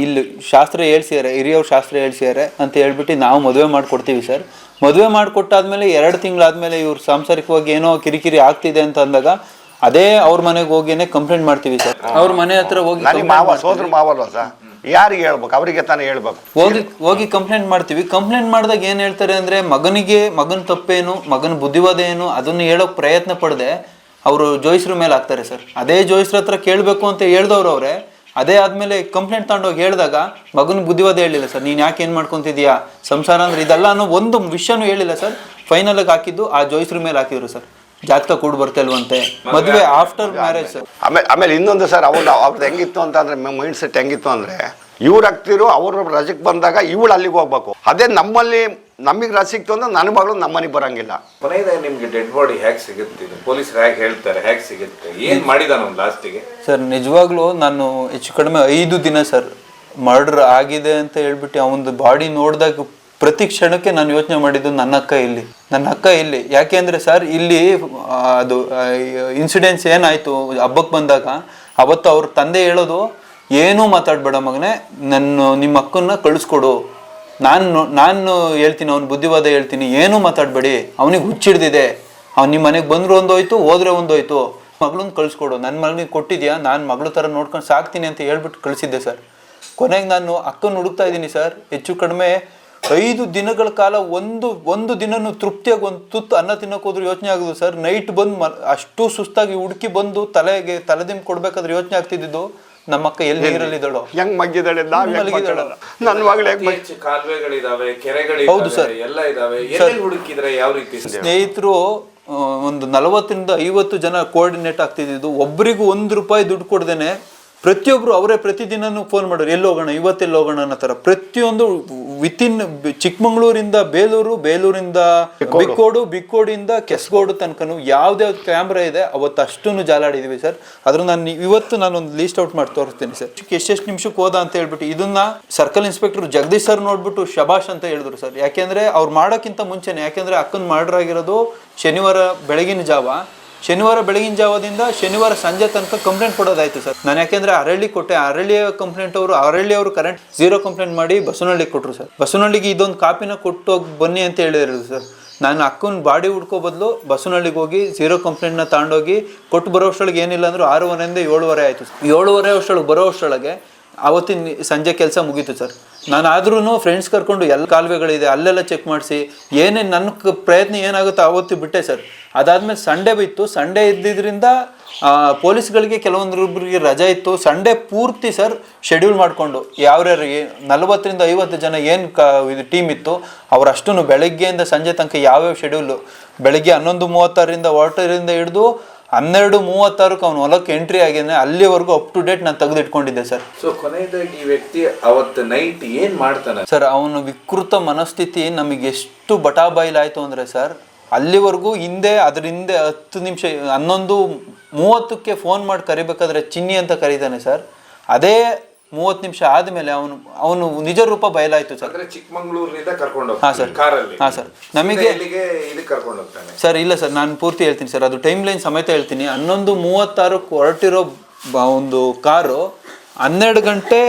ಇಲ್ಲಿ ಶಾಸ್ತ್ರ ಹೇಳ್ಸಿದ್ದಾರೆ, ಹಿರಿಯವ್ರ ಶಾಸ್ತ್ರ ಹೇಳ್ಸಿದ್ದಾರೆ ಅಂತ ಹೇಳ್ಬಿಟ್ಟು ನಾವು ಮದುವೆ ಮಾಡಿಕೊಡ್ತೀವಿ ಸರ್. ಮದುವೆ ಮಾಡಿಕೊಟ್ಟಾದ್ಮೇಲೆ 2 ತಿಂಗಳಾದ್ಮೇಲೆ ಇವ್ರು ಸಾಂಸಾರಿಕವಾಗಿ ಏನೋ ಕಿರಿಕಿರಿ ಆಗ್ತಿದೆ ಅಂತ ಅಂದಾಗ ಅದೇ ಅವ್ರ ಮನೆಗೆ ಹೋಗಿನೇ ಕಂಪ್ಲೇಂಟ್ ಮಾಡ್ತೀವಿ ಸರ್. ಅವ್ರ ಮನೆ ಹತ್ರ ಹೋಗಿ ಸೋದ್ರ ಮಾವಲ್ವ ಸರ್, ಯಾರಿಗೆ ಹೇಳ್ಬೇಕು, ಅವರಿಗೆ ತಾನೇ ಹೇಳ್ಬೇಕು. ಹೋಗಿ ಕಂಪ್ಲೇಂಟ್ ಮಾಡ್ತೀವಿ. ಕಂಪ್ಲೇಂಟ್ ಮಾಡಿದಾಗ ಏನ್ ಹೇಳ್ತಾರೆ ಅಂದ್ರೆ ಮಗನ ತಪ್ಪೇನು, ಮಗನ ಬುದ್ಧಿವಾದ ಏನು ಅದನ್ನು ಹೇಳೋಕ್ ಪ್ರಯತ್ನ ಪಡದೆ ಅವರು ಜೋಯಿಸ್ರ ಮೇಲೆ ಹಾಕ್ತಾರೆ ಸರ್. ಅದೇ ಜೋಯಿಸ್ರ ಹತ್ರ ಕೇಳಬೇಕು ಅಂತ ಹೇಳ್ದವ್ರು ಅವ್ರೆ. ಅದೇ ಆದ್ಮೇಲೆ ಕಂಪ್ಲೇಂಟ್ ತಗೊಂಡೋಗಿ ಹೇಳಿದಾಗ ಮಗನ ಬುದ್ಧಿವಾದ ಹೇಳಿಲ್ಲ ಸರ್, ನೀನ್ ಯಾಕೆ ಏನ್ ಮಾಡ್ಕೊಂತಿದ್ಯಾ, ಸಂಸಾರ ಅಂದ್ರೆ ಇದಲ್ಲ ಅನ್ನೋ ಒಂದು ವಿಷಯನೂ ಹೇಳಿಲ್ಲ ಸರ್. ಫೈನಲ್ ಆಗಿ ಹಾಕಿದ್ದು ಆ ಜೋಯಿಸ್ರ ಮೇಲೆ ಹಾಕಿದ್ರು ಸರ್. ಜಾತಕ ಕೂಡ ಬರ್ತಲ್ವಂತೆ, ಮದುವೆ ಆಫ್ಟರ್ ಮ್ಯಾರೇಜ್ ಸರ್. ಆಮೇಲೆ ಇನ್ನೊಂದು ಸರ್, ಅವ್ರದ್ದು ಹೆಂಗಿತ್ತು ಅಂತ ಅಂದ್ರೆ ಮೈಂಡ್ ಸೆಟ್ ಹೆಂಗಿತ್ತು ಅಂದ್ರೆ, ಇವ್ರು ಆಗ್ತಿರು ಅವ್ರ ರಜಕ್ಕೆ ಬಂದಾಗ ಇವಳು ಅಲ್ಲಿಗೆ ಹೋಗ್ಬೇಕು. ಅದೇ ನಮಗೆ ರಜೆ ಸಿಕ್ತು ಅಂದ್ರೆ ನನ್ನ ಮಗಳು ನಮ್ಮ ಮನೆಗೆ ಬರಂಗಿಲ್ಲ. ಕೊನೆಯದಾಗಿ ನಿಮ್ಗೆ ಡೆಡ್ ಬಾಡಿ ಹೇಗೆ ಸಿಗುತ್ತೆ, ಪೊಲೀಸರು ಹೇಗೆ ಹೇಳ್ತಾರೆ, ಹೇಗೆ ಸಿಗುತ್ತೆ, ಏನ್ ಮಾಡಿದಾನ ಲಾಸ್ಟಿಗೆ? ಸರ್ ನಿಜವಾಗ್ಲೂ ನಾನು ಹೆಚ್ಚು ಕಡಿಮೆ 5 ದಿನ ಸರ್ ಮರ್ಡರ್ ಆಗಿದೆ ಅಂತ ಹೇಳ್ಬಿಟ್ಟು ಅವನದು ಬಾಡಿ ನೋಡಿದಾಗ ಪ್ರತಿ ಕ್ಷಣಕ್ಕೆ ನಾನು ಯೋಚನೆ ಮಾಡಿದ್ದು ನನ್ನ ಅಕ್ಕ ಇಲ್ಲಿ ಯಾಕೆ ಅಂದರೆ ಸರ್ ಇಲ್ಲಿ ಅದು ಇನ್ಸಿಡೆನ್ಸ್ ಏನಾಯಿತು ಹಬ್ಬಕ್ಕೆ ಬಂದಾಗ ಅವತ್ತು ಅವ್ರ ತಂದೆ ಹೇಳೋದು, ಏನೂ ಮಾತಾಡಬೇಡ ಮಗನೇ, ನಿಮ್ಮ ಅಕ್ಕನ್ನ ಕಳಿಸ್ಕೊಡು, ನಾನು ಹೇಳ್ತೀನಿ, ಅವ್ನ ಬುದ್ಧಿವಾದ ಹೇಳ್ತೀನಿ, ಏನೂ ಮಾತಾಡಬೇಡಿ, ಅವನಿಗೆ ಹುಚ್ಚಿಡ್ದಿದೆ, ಅವ್ನು ನಿಮ್ಮ ಮನೆಗೆ ಬಂದ್ರು ಒಂದೋಯ್ತು, ಹೋದ್ರೆ ಒಂದೋಯ್ತು. ಮಗಳನ್ನ ಕಳಿಸ್ಕೊಡು, ನನ್ನ ಮಗನಿಗೆ ಕೊಟ್ಟಿದ್ಯಾ, ನಾನು ಮಗಳ ಥರ ನೋಡ್ಕೊಂಡು ಸಾಕ್ತೀನಿ ಅಂತ ಹೇಳ್ಬಿಟ್ಟು ಕಳಿಸಿದ್ದೆ ಸರ್. ಕೊನೆಗೆ ನಾನು ಅಕ್ಕನ ಹುಡುಕ್ತಾ ಇದ್ದೀನಿ ಸರ್. ಹೆಚ್ಚು ಕಡಿಮೆ 5 ದಿನಗಳ ಕಾಲ ಒಂದು ದಿನನೂ ತೃಪ್ತಿಯಾಗಿ ಒಂದು ತುತ್ತು ಅನ್ನ ತಿನ್ನೋಕೆ ಹೋದ್ರು ಯೋಚನೆ ಆಗೋದು ಸರ್. ನೈಟ್ ಬಂದು ಅಷ್ಟು ಸುಸ್ತಾಗಿ ಹುಡುಕಿ ಬಂದು ತಲೆದಿಂಬು ಕೊಡ್ಬೇಕಾದ್ರೆ ಯೋಚನೆ ಆಗ್ತಿದ್ದು ನಮ್ಮ ಅಕ್ಕ ಎಲ್ಲಿ ನೀರಲ್ಲಿದ್ದಾಳೋ, ಹೆಂಗ್ ಮಗ್ಗಿದ್ದಾಳೆ, ನನ್ನ ಮಗಳು ಕಾಲುವೆಗಳಿದಾವೆ, ಕೆರೆಗಳಿದಾವೆ, ಹೌದು ಸರ್, ಎಲ್ಲ ಇದಾವೆ. ಎಲ್ಲಿ ಹುಡುಕಿದ್ರೆ ಯಾವ ರೀತಿ? ಸ್ನೇಹಿತರು ಒಂದು 40ರಿಂದ 50 ಜನ ಕೋಆರ್ಡಿನೇಟ್ ಆಗ್ತಿದ್ದು, ಒಬ್ಬರಿಗೂ ₹1 ದುಡ್ಡು ಕೊಡ್ದೇನೆ ಪ್ರತಿಯೊಬ್ರು ಅವರೇ ಪ್ರತಿದಿನನೂ ಫೋನ್ ಮಾಡೋರು, ಎಲ್ಲಿ ಹೋಗೋಣ, ಇವತ್ತೆಲ್ಲಿ ಹೋಗೋಣ ಅನ್ನೋ ಥರ. ಪ್ರತಿಯೊಂದು ವಿತಿನ್ ಚಿಕ್ಕಮಂಗ್ಳೂರಿಂದ ಬೇಲೂರು, ಬೇಲೂರಿಂದ ಬಿಕ್ಕೋಡಿಂದ ಕೆಸ್ಗೋಡು ತನಕನು ಯಾವ್ದಾವ್ದು ಕ್ಯಾಮ್ರಾ ಇದೆ ಅವತ್ತು ಅಷ್ಟನ್ನು ಜಾಲಾಡಿದೀವಿ ಸರ್. ಅದ್ರ ಇವತ್ತು ನಾನೊಂದು ಲೀಸ್ಟ್ ಔಟ್ ಮಾಡಿ ತೋರಿಸ್ತೀನಿ ಸರ್. ಎಷ್ಟೆಷ್ಟು ನಿಮಿಷಕ್ಕೆ ಹೋದ ಅಂತ ಹೇಳ್ಬಿಟ್ಟು ಇದನ್ನ ಸರ್ಕಲ್ ಇನ್ಸ್ಪೆಕ್ಟರ್ ಜಗದೀಶ್ ಸರ್ ನೋಡ್ಬಿಟ್ಟು ಶಬಾಷ್ ಅಂತ ಹೇಳಿದ್ರು ಸರ್. ಯಾಕೆಂದ್ರೆ ಅವ್ರು ಮಾಡೋಕ್ಕಿಂತ ಮುಂಚೆನೆ, ಯಾಕೆಂದ್ರೆ ಅಕ್ಕನ ಮರ್ಡರ್ ಆಗಿರೋದು ಶನಿವಾರ ಬೆಳಗಿನ ಜಾವದಿಂದ ಶನಿವಾರ ಸಂಜೆ ತನಕ ಕಂಪ್ಲೇಂಟ್ ಕೊಡೋದಾಯ್ತು ಸರ್. ನಾನು ಯಾಕೆಂದ್ರೆ ಅರಳ್ಳಿ ಕೊಟ್ಟೆ, ಅರಳ್ಳಿಯವರು ಕರೆಂಟ್ 0 ಕಂಪ್ಲೇಂಟ್ ಮಾಡಿ ಬಸವನಹಳ್ಳಿಗೆ ಕೊಟ್ಟರು ಸರ್. ಬಸವನಹಳ್ಳಿಗೆ ಇದೊಂದು ಕಾಪಿನ ಕೊಟ್ಟೋಗಿ ಬನ್ನಿ ಅಂತ ಹೇಳಿದ್ರು ಸರ್. ನಾನು ಅಕ್ಕನ ಬಾಡಿ ಹುಡ್ಕೋ ಬದಲು ಬಸವನಹಳ್ಳಿಗೆ ಹೋಗಿ 0 ಕಂಪ್ಲೇಂಟ್ನ ತಗೊಂಡೋಗಿ ಕೊಟ್ಟು ಬರೋ ಅಷ್ಟೊಳಗೆ ಏನಿಲ್ಲ ಅಂದರೂ 6:30ಯಿಂದ 7:30 ಆಯಿತು. 7:30 ಅಷ್ಟೊಳಗೆ ಬರೋ ಅಷ್ಟೊಳಗೆ ಆವತ್ತಿನ ಸಂಜೆ ಕೆಲಸ ಮುಗೀತು ಸರ್. ನಾನು ಆದ್ರೂ ಫ್ರೆಂಡ್ಸ್ ಕರ್ಕೊಂಡು ಎಲ್ಲ ಕಾಲುವೆಗಳಿದೆ ಅಲ್ಲೆಲ್ಲ ಚೆಕ್ ಮಾಡಿಸಿ ಏನೇನು ನನ್ನ ಪ್ರಯತ್ನ ಏನಾಗುತ್ತೋ ಆವತ್ತು ಬಿಟ್ಟೆ ಸರ್. ಅದಾದ್ಮೇಲೆ ಸಂಡೇ ಬಿತ್ತು. ಸಂಡೇ ಇದ್ದಿದ್ದರಿಂದ ಪೊಲೀಸ್ಗಳಿಗೆ ಕೆಲವೊಂದೊಬ್ಬರಿಗೆ ರಜೆ ಇತ್ತು. ಸಂಡೇ ಪೂರ್ತಿ ಸರ್ ಶೆಡ್ಯೂಲ್ ಮಾಡಿಕೊಂಡು ಯಾವ್ಯಾರು 40ರಿಂದ 50 ಜನ ಏನು ಇದು ಟೀಮ್ ಇತ್ತು ಅವರಷ್ಟೂ ಬೆಳಗ್ಗೆಯಿಂದ ಸಂಜೆ ತನಕ ಯಾವ್ಯಾವ ಶೆಡ್ಯೂಲು, ಬೆಳಗ್ಗೆ 11:36ರಿಂದ ಹೊರಟರಿಂದ ಹಿಡಿದು 12:36ಕ್ಕೆ ಅವ್ನು ಹೊಲಕ್ಕೆ ಎಂಟ್ರಿ ಆಗಿದ್ದಾನೆ, ಅಲ್ಲಿವರೆಗೂ ಅಪ್ ಟು ಡೇಟ್ ನಾನು ತೆಗೆದಿಟ್ಕೊಂಡಿದ್ದೆ ಸರ್. ಸೊ ಕೊನೆಯದಾಗಿ ಈ ವ್ಯಕ್ತಿ ಅವತ್ತು ನೈಟ್ ಏನ್ ಮಾಡ್ತಾನೆ ಸರ್? ಅವನ ವಿಕೃತ ಮನಸ್ಥಿತಿ ನಮಗೆ ಎಷ್ಟು ಬಟಾಬೈಲಾಯ್ತು ಅಂದರೆ ಸರ್, ಅಲ್ಲಿವರೆಗೂ ಅದ್ರ ಹಿಂದೆ 10 ನಿಮಿಷ 11:30ಕ್ಕೆ ಫೋನ್ ಮಾಡಿ ಕರಿಬೇಕಾದ್ರೆ ಚಿನ್ನಿ ಅಂತ ಕರೀತಾನೆ ಸರ್. ಅದೇ 30 ನಿಮಿಷ ಆದಮೇಲೆ ಅವನು ನಿಜ ರೂಪ ಬಯಲಾಯ್ತು ಸರ್. ಚಿಕ್ಕಮಂಗ್ಳೂರಿನಿಂದ ಕರ್ಕೊಂಡು ಹಾಂ ಸರ್, ಹಾಂ ಸರ್. ನಮಗೆ ಕರ್ಕೊಂಡು ಹೋಗ್ತಾನೆ ಸರ್. ಇಲ್ಲ ಸರ್, ನಾನು ಪೂರ್ತಿ ಹೇಳ್ತೀನಿ ಸರ್, ಅದು ಟೈಮ್ ಲೈನ್ ಸಮೇತ ಹೇಳ್ತೀನಿ. 11:36ಕ್ಕೆ ಹೊರಟಿರೋ ಒಂದು ಕಾರು 12 ಗಂಟೆ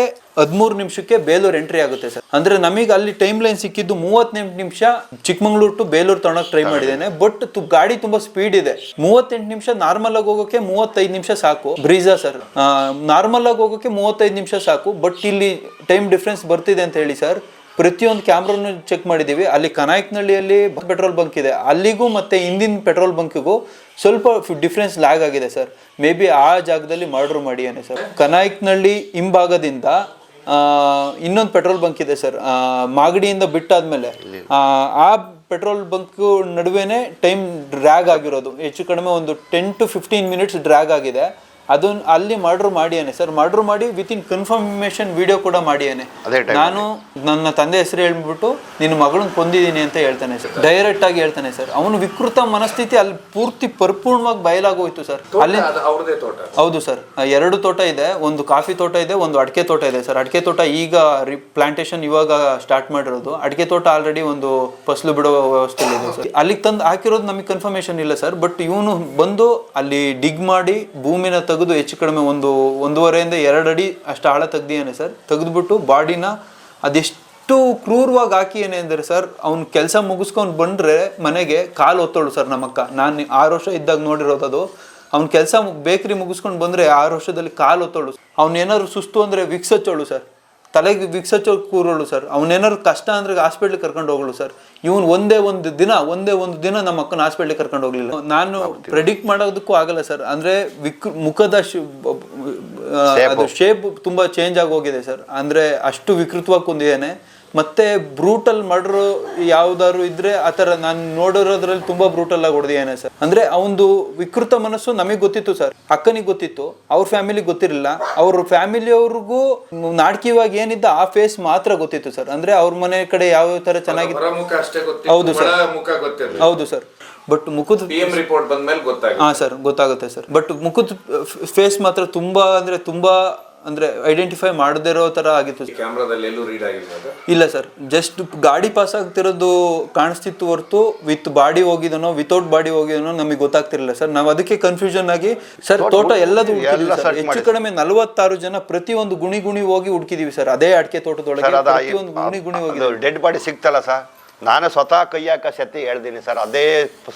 13 ನಿಮಿಷಕ್ಕೆ ಬೇಲೂರು ಎಂಟ್ರಿ ಆಗುತ್ತೆ ಸರ್. ಅಂದ್ರೆ ನಮಗೆ ಅಲ್ಲಿ ಟೈಮ್ ಲೈನ್ ಸಿಕ್ಕಿದ್ದು 38 ನಿಮಿಷ ಚಿಕ್ಕಮಂಗ್ಳೂರು ಟು ಬೇಲೂರು ತಗೊಳಕ್ ಟ್ರೈ ಮಾಡಿದ್ದೇನೆ. ಬಟ್ ಗಾಡಿ ತುಂಬಾ ಸ್ಪೀಡ್ ಇದೆ. 38 ನಿಮಿಷ ನಾರ್ಮಲ್ ಆಗಿ ಹೋಗೋಕೆ 35 ನಿಮಿಷ ಸಾಕು. ಬ್ರೀಜಾ ಸರ್, ನಾರ್ಮಲ್ ಆಗಿ ಹೋಗೋಕೆ 35 ನಿಮಿಷ ಸಾಕು. ಬಟ್ ಇಲ್ಲಿ ಟೈಮ್ ಡಿಫ್ರೆನ್ಸ್ ಬರ್ತಿದೆ ಅಂತ ಹೇಳಿ ಸರ್ ಪ್ರತಿಯೊಂದು ಕ್ಯಾಮ್ರಾನು ಚೆಕ್ ಮಾಡಿದೀವಿ. ಅಲ್ಲಿ ಕನಾಯಕನಹಳ್ಳಿಯಲ್ಲಿ ಪೆಟ್ರೋಲ್ ಬಂಕ್ ಇದೆ, ಅಲ್ಲಿಗೂ ಮತ್ತೆ ಹಿಂದಿನ ಪೆಟ್ರೋಲ್ ಬಂಕಿಗೂ ಸ್ವಲ್ಪ ಡಿಫ್ರೆನ್ಸ್ ಲ್ಯಾಗ್ ಆಗಿದೆ ಸರ್. ಮೇ ಬಿ ಆ ಜಾಗದಲ್ಲಿ ಮರ್ಡರ್ ಮಾಡಿಯಾನೆ ಸರ್. ಕನಾಯಕನಹಳ್ಳಿ ಹಿಂಭಾಗದಿಂದ ಇನ್ನೊಂದು ಪೆಟ್ರೋಲ್ ಬಂಕ್ ಇದೆ ಸರ್, ಮಾಗಡಿಯಿಂದ ಬಿಟ್ಟಾದ್ಮೇಲೆ ಆ ಪೆಟ್ರೋಲ್ ಬಂಕ್ ನಡುವೆನೆ ಟೈಮ್ ಡ್ರ್ಯಾಗ್ ಆಗಿರೋದು. ಹೆಚ್ಚು ಕಡಿಮೆ ಒಂದು 10 to 15 ಮಿನಿಟ್ಸ್ ಡ್ರ್ಯಾಗ್ ಆಗಿದೆ. ಅದನ್ನ ಅಲ್ಲಿ ಮರ್ಡರ್ ಮಾಡಿಯಾನೆ ಸರ್. ಮರ್ಡರ್ ಮಾಡಿ ವಿತಿನ್ ಕನ್ಫರ್ಮೇಶನ್ ವಿಡಿಯೋ ಕೂಡ ಮಾಡಿಯಾನೆ. ನಾನು ನನ್ನ ತಂದೆ ಹೆಸರು ಹೇಳ್ಬಿಟ್ಟು ನಿನ್ನ ಮಗಳನ್ನ ಕೊಂದಿದ್ದೀನಿ ಅಂತ ಹೇಳ್ತಾನೆ ಸರ್, ಡೈರೆಕ್ಟ್ ಆಗಿ ಹೇಳ್ತಾನೆ ಸರ್. ಅವನು ವಿಕೃತ ಮನಸ್ಥಿತಿ ಅಲ್ಲಿ ಪೂರ್ತಿ ಪರಿಪೂರ್ಣವಾಗಿ ಬಯಲಾಗೋಯ್ತು ಸರ್. ಅಲ್ಲಿ ಹೌದು ಸರ್, 2 ತೋಟ ಇದೆ, ಒಂದು ಕಾಫಿ ತೋಟ ಇದೆ, ಒಂದು ಅಡಿಕೆ ತೋಟ ಇದೆ ಸರ್. ಅಡಿಕೆ ತೋಟ ಈಗ ಪ್ಲಾಂಟೇಶನ್ ಇವಾಗ ಸ್ಟಾರ್ಟ್ ಮಾಡಿರೋದು. ಅಡಿಕೆ ತೋಟ ಆಲ್ರೆಡಿ ಒಂದು ಫಸಲು ಬಿಡೋ ವ್ಯವಸ್ಥೆ ಇದೆ ಸರ್. ಅಲ್ಲಿಗೆ ತಂದು ಹಾಕಿರೋದು ನಮಗೆ ಕನ್ಫರ್ಮೇಶನ್ ಇಲ್ಲ ಸರ್. ಬಟ್ ಇವನು ಬಂದು ಅಲ್ಲಿ ಡಿಗ್ ಮಾಡಿ ಭೂಮಿನ ತೆಗೆದು ಹೆಚ್ಚು ಕಡಿಮೆ 1.5 to 2 ಅಡಿ ಅಷ್ಟು ಆಳ ತೆಗ್ದಿಯಾನೆ ಸರ್. ತೆಗೆದ್ಬಿಟ್ಟು ಬಾಡಿನ ಅದೆಷ್ಟು ಕ್ರೂರವಾಗಿ ಹಾಕಿಯಾನೆ ಅಂದರೆ ಸರ್, ಅವ್ನು ಕೆಲಸ ಮುಗಿಸ್ಕೊಂಡು ಬಂದರೆ ಮನೆಗೆ ಕಾಲು ಒತ್ತೋಳು ಸರ್ ನಮ್ಮಕ್ಕ. ನಾನು 6 ವರ್ಷ ಇದ್ದಾಗ ನೋಡಿರೋದು. ಅವ್ನ ಕೆಲಸ ಬೇಕ್ರಿ ಮುಗಿಸ್ಕೊಂಡು ಬಂದರೆ 6 ವರ್ಷದಲ್ಲಿ ಕಾಲು ಒತ್ತೋಳು. ಅವ್ನೇನಾದ್ರು ಸುಸ್ತು ಅಂದರೆ ವಿಕ್ಸ್ ಹಚ್ಚೋಳು ಸರ್, ತಲೆಗೆ ವಿಕ್ಸ್ ಹಚ್ಚೋಳು ಕೂರೋಳು ಸರ್. ಅವನೇನಾದ್ರು ಕಷ್ಟ ಅಂದರೆ ಹಾಸ್ಪಿಟ್ಲಿಗೆ ಕರ್ಕೊಂಡು ಹೋಗೋಳು ಸರ್. ಇವನು ಒಂದೇ ಒಂದು ದಿನ ನಮ್ಮ ಅಕ್ಕನ ಹಾಸ್ಪಿಟ್ಲಿಗೆ ಕರ್ಕೊಂಡು ಹೋಗ್ಲಿಲ್ಲ. ನಾನು ಪ್ರೆಡಿಕ್ಟ್ ಮಾಡೋದಕ್ಕೂ ಆಗಲ್ಲ ಸರ್. ಅಂದರೆ ಮುಖದ ಅದು ಶೇಪ್ ತುಂಬ ಚೇಂಜ್ ಆಗಿ ಹೋಗಿದೆ ಸರ್. ಅಂದರೆ ಅಷ್ಟು ವಿಕೃತವಾಗಿ ಕೊಂದಿದ್ದಾನೆ. ಮತ್ತೆ ಬ್ರೂಟಲ್ ಮರ್ಡರ್ ಯಾವ್ದಾದ್ರು ಇದ್ರೆ ಆ ಥರ ನಾನು ನೋಡಿರೋದ್ರಲ್ಲಿ ತುಂಬಾ ಬ್ರೂಟಲ್ ಆಗಿ ಹೊಡೆದಿದ್ದಾನೆ ಸರ್. ಅಂದ್ರೆ ಅವನದು ವಿಕೃತ ಮನಸ್ಸು ನಮಗೆ ಗೊತ್ತಿತ್ತು ಸರ್, ಅಕ್ಕನಿಗೆ ಗೊತ್ತಿತ್ತು, ಅವ್ರ ಫ್ಯಾಮಿಲಿಗೆ ಗೊತ್ತಿರಲಿಲ್ಲ. ಅವ್ರ ಫ್ಯಾಮಿಲಿಯವ್ರಿಗೂ ನಾಟಕೀಯವಾಗಿ ಏನಿದ್ದ ಆ ಫೇಸ್ ಮಾತ್ರ ಗೊತ್ತಿತ್ತು ಸರ್. ಅಂದ್ರೆ ಅವ್ರ ಮನೆ ಕಡೆ ಯಾವ ತರ ಚೆನ್ನಾಗಿ ಹೌದು ಸರ್, ಹೌದು ಸರ್. ಬಟ್ ಮುಖದ ರಿಪೋರ್ಟ್ ಬಂದ್ಮೇಲೆ ಗೊತ್ತಾಗುತ್ತೆ. ಹಾ ಸರ್, ಗೊತ್ತಾಗುತ್ತೆ ಸರ್. ಬಟ್ ಮುಖದ ಫೇಸ್ ಮಾತ್ರ ತುಂಬಾ ಅಂದ್ರೆ ಐಡೆಂಟಿಫೈ ಮಾಡದೇ ಇರೋ ತರ ಆಗಿತ್ತು. ಕ್ಯಾಮ್ರಾದಲ್ಲಿ ಎಲ್ಲೂ ರೀಡ್ ಆಗಿಲ್ಲ? ಇಲ್ಲ ಸರ್, ಜಸ್ಟ್ ಗಾಡಿ ಪಾಸ್ ಆಗ್ತಿರೋದು ಕಾಣಿಸ್ತಿತ್ತು ಹೊರತು ವಿತ್ ಬಾಡಿ ಹೋಗಿದನೋ ವಿತೌಟ್ ಬಾಡಿ ಹೋಗಿದನೋ ನಮಗೆ ಗೊತ್ತಾಗ್ತಿರ್ಲಿಲ್ಲ ಸರ್. ನಾವು ಅದಕ್ಕೆ ಕನ್ಫ್ಯೂಷನ್ ಆಗಿ ಸರ್ ತೋಟ ಎಲ್ಲದು ಹೆಚ್ಚು ಕಡಿಮೆ 46 ಜನ ಪ್ರತಿಯೊಂದು ಗುಣಿ ಹೋಗಿ ಹುಡುಕಿದೀವಿ ಸರ್. ಅದೇ ಅಡಿಕೆ ತೋಟದೊಳಗೆ ಪ್ರತಿಯೊಂದು ಗುಣಿ ಹೋಗಿ ಡೆಡ್ ಬಾಡಿ ಸಿಗ್ತಲ್ಲ ಸರ್. ನಾನೇ ಸ್ವತಃ ಕೈ ಹಾಕ ಸತಿ ಹೇಳ್ತೀನಿ ಸರ್, ಅದೇ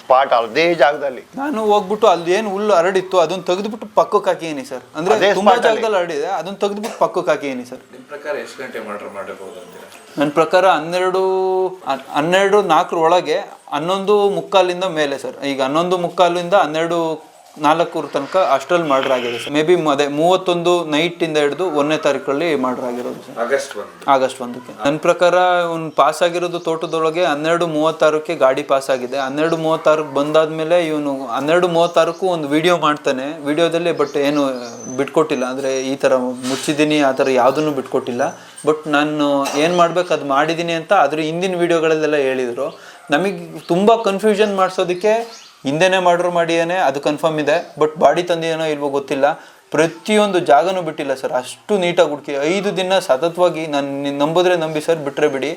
ಸ್ಪಾಟ್ ಅದೇ ಜಾಗದಲ್ಲಿ ನಾನು ಹೋಗ್ಬಿಟ್ಟು ಅಲ್ಲಿ ಏನು ಹುಲ್ಲು ಹರಡಿತ್ತು ಅದನ್ನ ತೆಗೆದ್ಬಿಟ್ಟು ಪಕ್ಕಕ್ಕೆ ಹಾಕಿದೀನಿ ಸರ್. ಅಂದ್ರೆ ಅದೇ ತುಂಬಾ spot ಅಲ್ಲಿ. ಜಾಗದಲ್ಲಿ ಹರಡಿದೆ, ಅದನ್ನ ತೆಗೆದ್ಬಿಟ್ಟು ಪಕ್ಕಕ್ಕೆ ಹಾಕಿದೀನಿ ಸರ್. ನಿಮ್ಮ ಪ್ರಕಾರ ಎಷ್ಟು ಗಂಟೆ ಮರ್ಡರ್ ಮಾಡಬಹುದು ಅಂತೀರಾ? ನನ್ನ ಪ್ರಕಾರ 12-4 ಒಳಗೆ 11:15 ಮೇಲೆ ಸರ್. ಈಗ 11:15 12:04 ತನಕ ಅಷ್ಟರಲ್ಲಿ ಮರ್ಡರ್ ಆಗಿದೆ ಸರ್. ಮೇ ಬಿ ಅದೇ 31 ನೈಟಿಂದ ಹಿಡಿದು 1ನೇ ತಾರೀಕಲ್ಲಿ ಮರ್ಡರ್ ಆಗಿರೋದು ಸರ್, ಆಗಸ್ಟ್ 1ಕ್ಕೆ. ನನ್ನ ಪ್ರಕಾರ ಅವ್ನು ಪಾಸ್ ಆಗಿರೋದು ತೋಟದೊಳಗೆ 12:36ಕ್ಕೆ ಗಾಡಿ ಪಾಸ್ ಆಗಿದೆ. 12:36ಕ್ಕೆ ಬಂದಾದ್ಮೇಲೆ ಇವನು 12:36ಕ್ಕೂ ಒಂದು ವಿಡಿಯೋ ಮಾಡ್ತಾನೆ. ವಿಡಿಯೋದಲ್ಲಿ ಬಟ್ ಏನು ಬಿಟ್ಕೊಟ್ಟಿಲ್ಲ, ಅಂದರೆ ಈ ಥರ ಮುಚ್ಚಿದ್ದೀನಿ ಆ ಥರ ಯಾವುದನ್ನು ಬಿಟ್ಕೊಟ್ಟಿಲ್ಲ. ಬಟ್ ನಾನು ಏನು ಮಾಡ್ಬೇಕು ಅದು ಮಾಡಿದ್ದೀನಿ ಅಂತ ಅದ್ರ ಹಿಂದಿನ ವಿಡಿಯೋಗಳಲ್ಲೆಲ್ಲ ಹೇಳಿದರು. ನಮಗೆ ತುಂಬ ಕನ್ಫ್ಯೂಷನ್ ಮಾಡಿಸೋದಕ್ಕೆ ಹಿಂದೆನೇ ಮರ್ಡರ್ ಮಾಡಿಯಾನೆ ಅದು ಕನ್ಫರ್ಮ್ ಇದೆ, ಬಟ್ ಬಾಡಿ ತಂದಿದೇನೋ ಇಲ್ವೋ ಗೊತ್ತಿಲ್ಲ. ಪ್ರತಿಯೊಂದು ಜಾಗನೂ ಬಿಟ್ಟಿಲ್ಲ ಸರ್, ಅಷ್ಟು ನೀಟಾಗಿ ಹುಡುಕಿ 5 ದಿನ ಸತತವಾಗಿ. ನಾನು ನಂಬಿದ್ರೆ ನಂಬಿ ಸರ್, ಬಿಟ್ಟರೆ ಬಿಡಿ.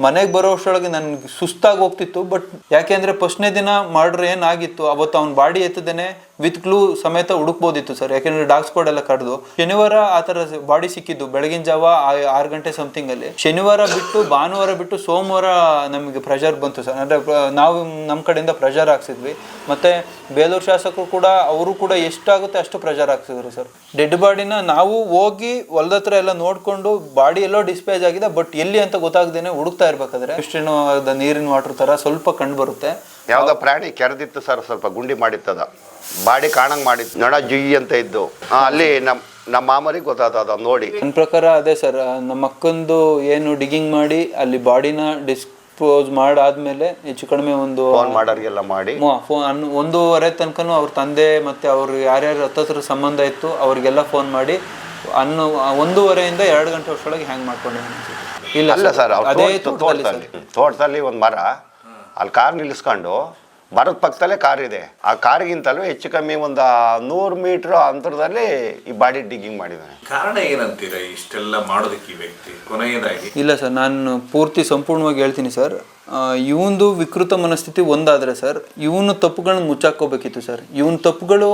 ಮನೆಗೆ ಬರೋ ಅಷ್ಟರೊಳಗೆ ನನಗೆ ಸುಸ್ತಾಗಿ ಹೋಗ್ತಿತ್ತು. ಬಟ್ ಯಾಕೆಂದರೆ ಫಸ್ಟ್ನೇ ದಿನ ಮರ್ಡರ್ ಏನಾಗಿತ್ತು ಅವತ್ತು ಅವ್ನ ಬಾಡಿ ಎತ್ತದೇನೆ ವಿತ್ ಕ್ಲೂ ಸಮೇತ ಹುಡುಕ್ಬೋದಿತ್ತು ಸರ್, ಯಾಕೆಂದರೆ ಡಾಗ್ ಸ್ಕ್ವಾಡ್ ಎಲ್ಲ ಕರೆದು. ಶನಿವಾರ ಆ ಥರ ಬಾಡಿ ಸಿಕ್ಕಿದ್ದು ಬೆಳಗಿನ ಜಾವ 6 ಗಂಟೆ ಸಮಥಿಂಗಲ್ಲಿ. ಶನಿವಾರ ಬಿಟ್ಟು ಭಾನುವಾರ ಬಿಟ್ಟು ಸೋಮವಾರ ನಮಗೆ ಪ್ರೆಷರ್ ಬಂತು ಸರ್. ಅಂದರೆ ನಾವು ನಮ್ಮ ಕಡೆಯಿಂದ ಪ್ರೆಷರ್ ಹಾಕ್ಸಿದ್ವಿ. ಮತ್ತು ಬೇಲೂರು ಶಾಸಕರು ಕೂಡ ಅವರು ಕೂಡ ಎಷ್ಟಾಗುತ್ತೆ ಅಷ್ಟು ಪ್ರೆಷರ್ ಹಾಕ್ಸಿದ್ರು ಸರ್. ಡೆಡ್ ಬಾಡಿನ ನಾವು ಹೋಗಿ ಹೊಲದ ಹತ್ರ ಎಲ್ಲ ನೋಡಿಕೊಂಡು ಬಾಡಿ ಎಲ್ಲೋ ಡಿಸ್ಪೇಜ್ ಆಗಿದೆ, ಬಟ್ ಎಲ್ಲಿ ಅಂತ ಗೊತ್ತಾಗ್ದೇನೆ ಹುಡುಕ್ತಾ ಇರ್ಬೇಕಾದ್ರೆ ಇಷ್ಟೇನೋ ನೀರಿನ ವಾಟರ್ ಥರ ಸ್ವಲ್ಪ ಕಂಡು ಬರುತ್ತೆ. ಯಾವುದೋ ಪ್ರಾಣಿ ಕೆರೆದಿತ್ತು ಸರ್, ಸ್ವಲ್ಪ ಗುಂಡಿ ಮಾಡಿತ್ತದ, ಬಾಡಿ ಕಾಣಂಗ್ ಮಾಡಿತ್ತು, ನೊಣ ಜುಯ್ಯಿ ಅಂತ ಇದ್ದು. ಅಲ್ಲಿ ನಮ್ಮ ಮಾಮರಿಗೆ ಗೊತ್ತಾಗ್ತದ ನೋಡಿ. ನನ್ನ ಪ್ರಕಾರ ಅದೇ ಸರ್, ನಮ್ಮ ಅಕ್ಕಂದು ಏನು ಡಿಗ್ಗಿಂಗ್ ಮಾಡಿ ಅಲ್ಲಿ ಬಾಡಿನ ಡಿಸ್ಪೋಸ್ ಮಾಡಾದ್ಮೇಲೆ ಹೆಚ್ಚು ಕಡಿಮೆ ಒಂದು ಫೋನ್ ಮಾಡೋರಿಗೆಲ್ಲ ಮಾಡಿ ಫೋನ್ 1:30 ತನಕನೂ ಅವ್ರ ತಂದೆ ಮತ್ತು ಅವ್ರು ಯಾರ್ಯಾರು ಹತ್ತತ್ರ ಸಂಬಂಧ ಇತ್ತು ಅವ್ರಿಗೆಲ್ಲ ಫೋನ್ ಮಾಡಿ 1:30 2 ಗಂಟೆ ಅಷ್ಟರೊಳಗೆ ಹ್ಯಾಂಗ್ ಮಾಡ್ಕೊಂಡಿದ್ದೀನಿ. ಇಲ್ಲ ಸರ್, ಅದೇ ತೋಟದಲ್ಲಿ ಒಂದು ಮರ, ಅಲ್ಲಿ ಕಾರ್ ನಿಲ್ಲಿಸ್ಕೊಂಡು ಮರದ ಪಕ್ಕದಲ್ಲೇ ಕಾರ್ ಇದೆ. ಆ ಕಾರ್ಗಿಂತಲೂ ಹೆಚ್ಚು ಕಮ್ಮಿ ಒಂದು 100 ಮೀಟರ್ ಅಂತರದಲ್ಲಿ ಈ ಬಾಡಿ ಡಿಗ್ಗಿಂಗ್ ಮಾಡಿದ್ದಾನೆ. ಕಾರಣ ಏನಂತೀರಾ ಇಷ್ಟೆಲ್ಲ ಮಾಡೋದಕ್ಕೆ ಈ ವ್ಯಕ್ತಿ ಕೊನೆಯದಾಗಿ? ಇಲ್ಲ ಸರ್, ನಾನು ಪೂರ್ತಿ ಸಂಪೂರ್ಣವಾಗಿ ಹೇಳ್ತೀನಿ ಸರ್. ಇವೊಂದು ವಿಕೃತ ಮನಸ್ಥಿತಿ ಒಂದಾದರೆ ಸರ್, ಇವನು ತಪ್ಪುಗಳನ್ನ ಮುಚ್ಚಾಕೋಬೇಕಿತ್ತು ಸರ್. ಇವನ ತಪ್ಪುಗಳು